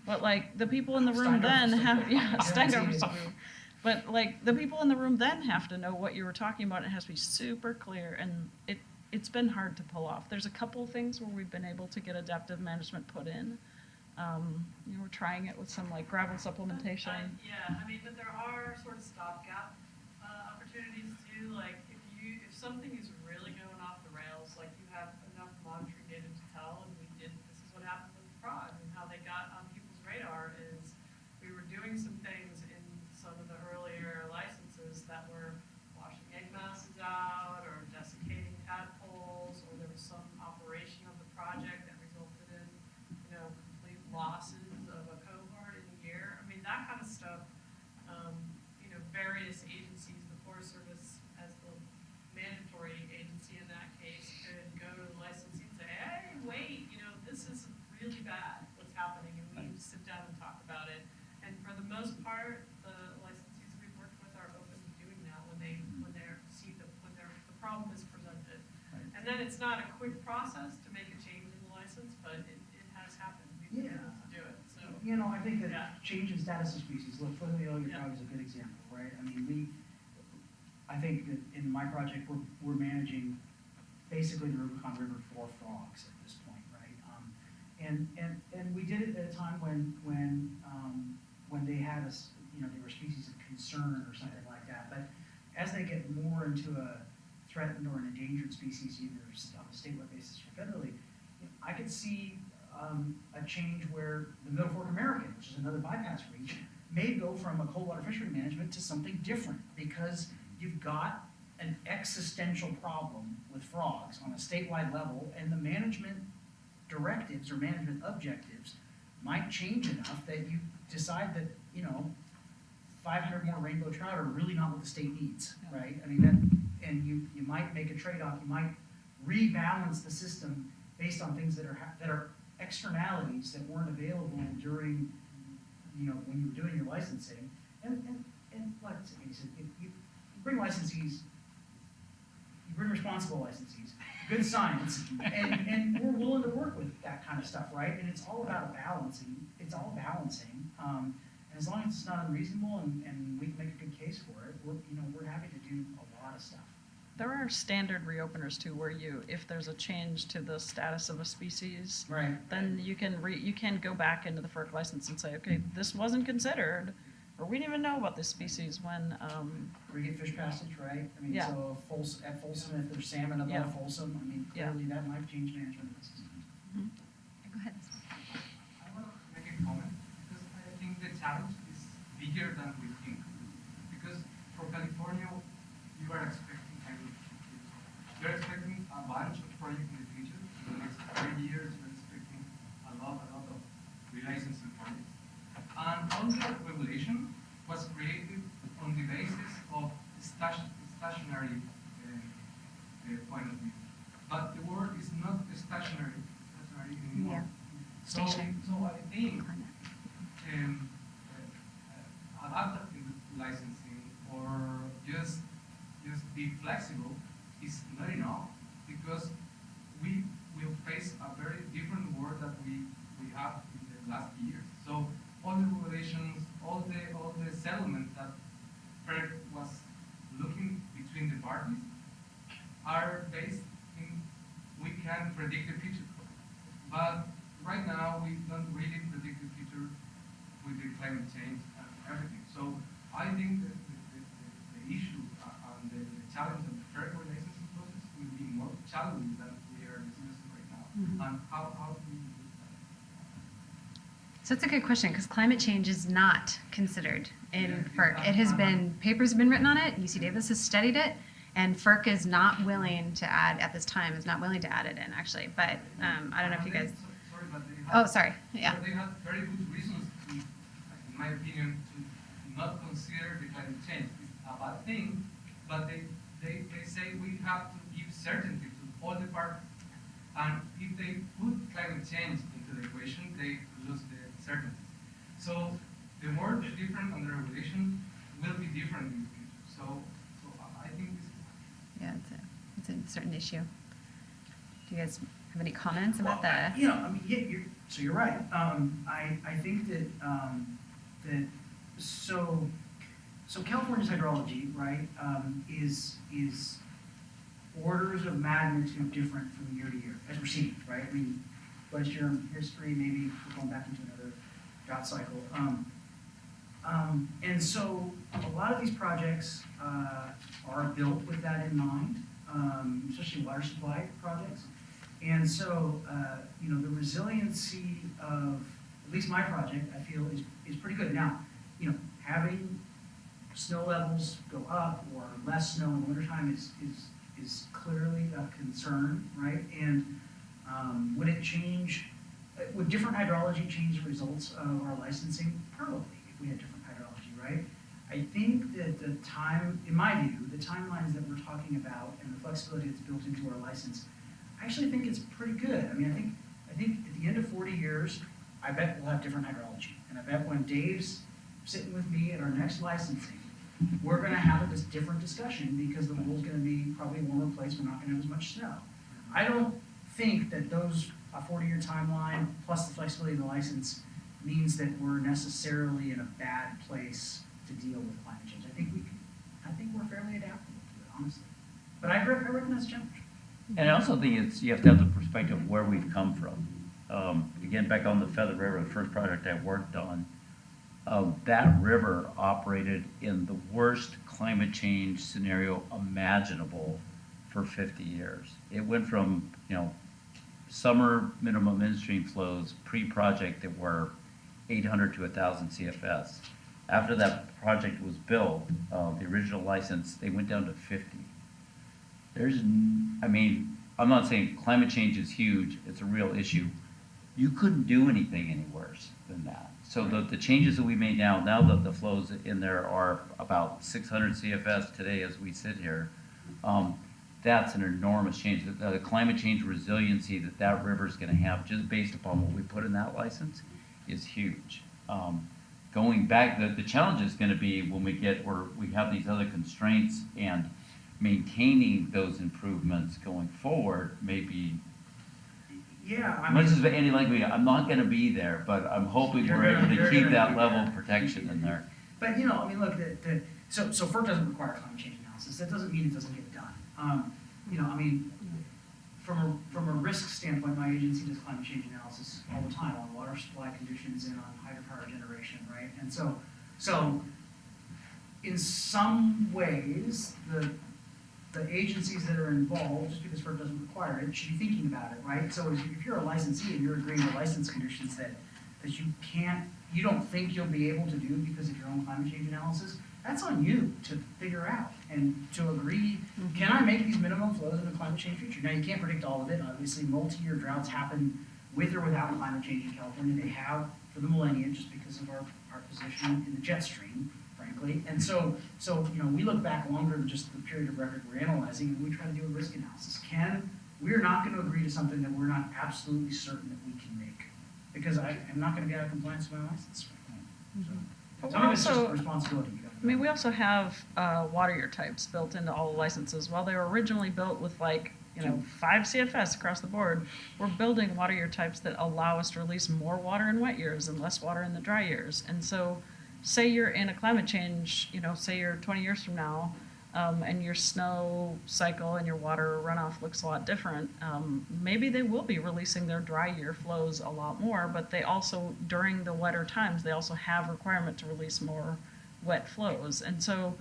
But like the people in the room then have, Steindorf is true. But like the people in the room then have to know what you were talking about. It has to be super clear, and it's been hard to pull off. There's a couple of things where we've been able to get adaptive management put in. You know, we're trying it with some like gravel supplementation. Yeah, I mean, but there are sort of stopgap opportunities too. Like if something is really going off the rails, like you have enough monitoring data to tell, and this is what happened with fraud, and how they got on people's radar is we were doing some things in some of the earlier licenses that were washing egg masses out or desiccating tadpoles, or there was some operation of the project that resulted in, you know, complete losses of a cohort in a year. I mean, that kind of stuff, you know, various agencies, the Forest Service as the mandatory agency in that case, could go to the licensee and say, hey, wait, you know, this is really bad, what's happening, and we need to sit down and talk about it. And for the most part, the licensees we've worked with are open to doing that when the problem is presented. And then it's not a quick process to make a change in the license, but it has happened. We've been able to do it, so. You know, I think that Yeah. change in status of species, look, Foot of the Oleg Frog is a good example, right? I mean, I think that in my project, we're managing basically the Rubicon River for frogs at this point, right? And we did it at a time when they had us, you know, they were species of concern or something like that. But as they get more into a threatened or an endangered species, either on a statewide basis or federally, you know, I could see a change where the Middle Fork American, which is another bypass reach, may go from a cold water fishery management to something different, because you've got an existential problem with frogs on a statewide level, and the management directives or management objectives might change enough that you decide that, you know, 500 more rainbow trout are really not what the state needs, right? I mean, and you might make a trade-off, you might rebalance the system based on things that are externalities that weren't available during, when you were doing your licensing. And like I said, if you bring licensees, you bring responsible licensees, good science, and we're willing to work with that kind of stuff, right? And it's all about balancing. It's all balancing. And as long as it's not unreasonable and we can make a good case for it, we're happy to do a lot of stuff. There are standard reopeners too, where if there's a change to the status of a species, Right. then you can go back into the FERC license and say, okay, this wasn't considered, or we didn't even know about this species when, Or you get fish passage, right? I mean, Yeah. so at Folsom, if there's salmon above Yeah. Folsom, I mean, Yeah. clearly that might change management of the system. Go ahead. I want to make a comment because I think the challenge is bigger than we think. Because for California, you are expecting you're expecting a bunch of projects in the future. In the next 30 years, you're expecting a lot of relicensing projects. And all the regulation was created on the basis of stationary point of view. But the world is not stationary anymore. So I think adaptive licensing or just be flexible is not enough because we will face a very different world that we have in the last years. So all the regulations, all the settlements that FERC was looking between the parties are based in we can predict the future. But right now we don't really predict the future with the climate change and everything. So I think that the issue and the challenge of the FERC licensing process will be more challenging than we are discussing right now. And how do we do that? So it's a good question because climate change is not considered in Yeah, FERC. It has been, papers have been written on it, UC Davis has studied it, and FERC is not willing to add, at this time, is not willing to add it in actually. But I don't know if you guys, Sorry, but they oh, have, sorry, yeah. they have very good reasons to, in my opinion, to not consider the climate change. It's a bad thing, but they say we have to give certainty to all the parties. And if they put climate change into the equation, they lose the certainty. So the world is different and the regulation will be different in the future. So I think this is Yeah, it's a certain issue. Do you guys have any comments about that? You're right. I think that so California's hydrology, right, is orders of magnitude different from year to year, as we're seeing, right? I mean, last year in history, maybe we're going back into another drought cycle. And so a lot of these projects are built with that in mind, especially water supply projects. And so, the resiliency of at least my project, I feel is pretty good. Now, having snow levels go up or less snow in the wintertime is clearly a concern, right? And would it change, would different hydrology change the results of our licensing? Probably, if we had different hydrology, right? I think that in my view, the timelines that we're talking about and the flexibility that's built into our license, I actually think it's pretty good. I mean, I think at the end of 40 years, I bet we'll have different hydrology. And I bet when Dave's sitting with me at our next licensing, we're gonna have a different discussion because the world's gonna be probably a warmer place, we're not gonna have as much snow. I don't think that a 40-year timeline plus the flexibility of the license means that we're necessarily in a bad place to deal with climate change. I think we're fairly adaptable to it, honestly. But I recognize the challenge. And I also think you have to have the perspective of where we've come from. Again, back on the Feather River, the first project I worked on, that river operated in the worst climate change scenario imaginable for 50 years. It went from, summer minimum in-stream flows pre-project that were 800 to 1,000 CFS. After that project was built, the original license, they went down to 50. I'm not saying climate change is huge, it's a real issue. You couldn't do anything any worse than that. So the changes that we made now that the flows in there are about 600 CFS today as we sit here, that's an enormous change. The climate change resiliency that river's gonna have, just based upon what we put in that license, is huge. Going back, the challenge is gonna be when we get, where we have these other constraints, and maintaining those improvements going forward, maybe, Yeah, I much mean, as Andy like me, I'm not gonna be there, but I'm hoping we're able to keep that level of protection in there. but I mean, look, so FERC doesn't require climate change analysis. That doesn't mean it doesn't get done. I mean, from a risk standpoint, my agency does climate change analysis all the time on water supply conditions and on hydropower generation, right? And so in some ways, the agencies that are involved, just because FERC doesn't require it, should be thinking about it, right? So if you're a licensee and you're agreeing to license conditions that you don't think you'll be able to do because of your own climate change analysis, that's on you to figure out and to agree, can I make these minimum flows in the climate change future? Now, you can't predict all of it. Obviously, multi-year droughts happen with or without climate change in California. They have for the millennia just because of our position in the jet stream, frankly. And so we look back longer than just the period of record we're analyzing, and we try to do a risk analysis. We're not going to agree to something that we're not absolutely certain that we can make, because I am not going to be out of compliance with my license. So, But some we're of it's just also- responsibility. I mean, we also have water year types built into all the licenses. While they were originally built with 5 CFS across the board, we're building water year types that allow us to release more water in wet years and less water in the dry years. And so, say you're in a climate change, say you're 20 years from now, and your snow cycle and your water runoff looks a lot different, maybe they will be releasing their dry year flows a lot more, but they also, during the wetter times, they also have requirement to release more wet flows. And so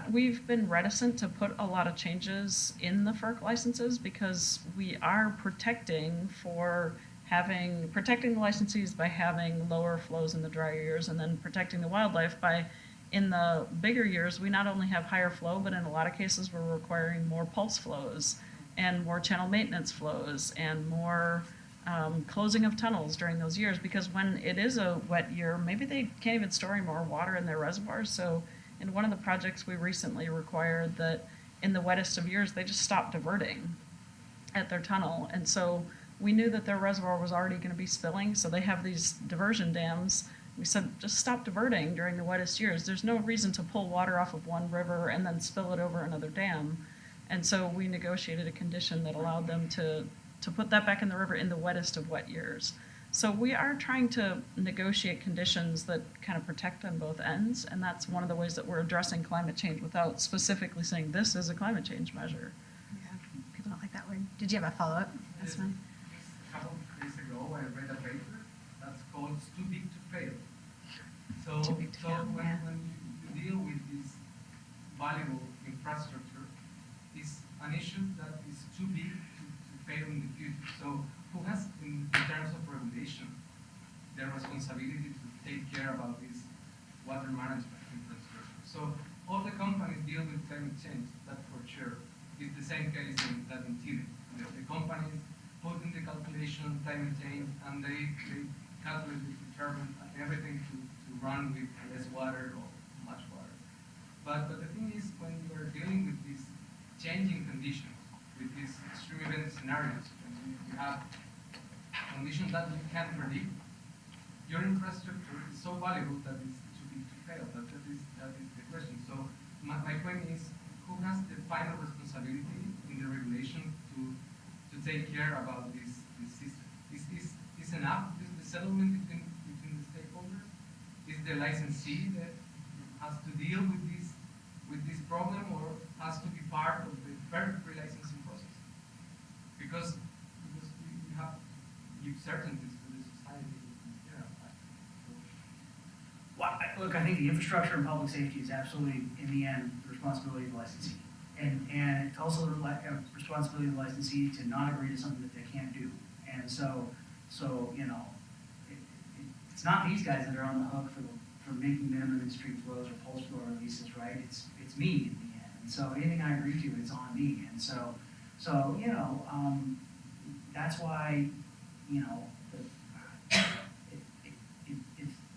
we've been reticent to put a lot of changes in the FERC licenses because we are protecting the licensees by having lower flows in the drier years, and then protecting the wildlife by, in the bigger years, we not only have higher flow, but in a lot of cases, we're requiring more pulse flows and more channel maintenance flows and more closing of tunnels during those years, because when it is a wet year, maybe they can't even store any more water in their reservoirs. So in one of the projects, we recently required that in the wettest of years, they just stop diverting at their tunnel. And so we knew that their reservoir was already going to be spilling, so they have these diversion dams. We said, just stop diverting during the wettest years. There's no reason to pull water off of one river and then spill it over another dam. And so we negotiated a condition that allowed them to put that back in the river in the wettest of wet years. So we are trying to negotiate conditions that kind of protect on both ends, and that's one of the ways that we're addressing climate change without specifically saying this is a climate change measure. Yeah, people don't like that word. Did you have a follow-up? That's fine. A couple of days ago, I read a paper that's called "It's Too Big to Fail." So, Too big to fail, when, yeah. when you deal with this valuable infrastructure, it's an issue that is too big to fail in the future. So, who has, in terms of regulation, the responsibility to take care about this water management infrastructure? So, all the companies deal with climate change, that's for sure. It's the same case in Chile. The companies put in the calculation climate change, and they calculate, determine everything to run with less water or much water. But the thing is, when you are dealing with these changing conditions, with these extreme event scenarios, when you have conditions that you can't predict, your infrastructure is so valuable that it's too big to fail. That is the question. So my point is, who has the final responsibility in the regulation to take care about this system? Is enough the settlement between the stakeholders? Is the licensee that has to deal with this problem, or has to be part of the FERC relicensing process? Because we have give certainties to the society. Look, I think the infrastructure and public safety is absolutely, in the end, the responsibility of the licensee. And it's also the responsibility of the licensee to not agree to something that they can't do. And so it's not these guys that are on the hook for making minimum in-stream flows or pulse flow releases, right? It's me in the end. And so anything I agree to, it's on me. And so that's why,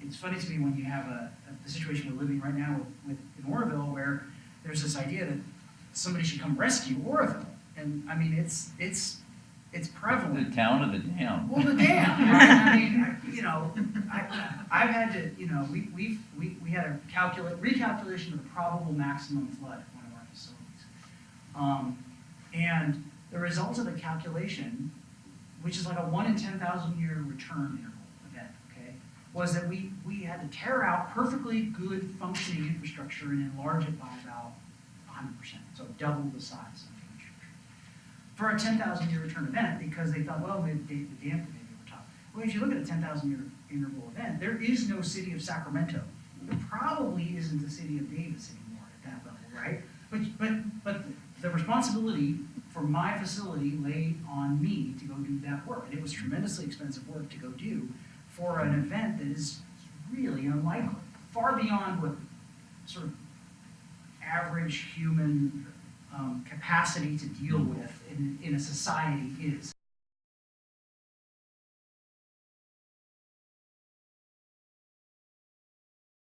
it's funny to me when you have the situation we're living right now with in Oroville, where there's this idea that somebody should come rescue Oroville. And I mean, it's prevalent. The town or the dam? Well, the dam, right? I mean, I've had to, we had a recalculation of the probable maximum flood at one of our facilities. And the result of the calculation, which is like a 1 in 10,000 year return interval event, okay, was that we had to tear out perfectly good functioning infrastructure and enlarge it by about 100%, so double the size of the infrastructure. For a 10,000 year return event, because they thought, well, maybe the dam could maybe over top. Well, if you look at a 10,000 year interval event, there is no city of Sacramento. There probably isn't the city of Davis anymore at that level, right? But the responsibility for my facility laid on me to go do that work. And it was tremendously expensive work to go do for an event that is really unlikely, far beyond what sort of average human capacity to deal with in a society is.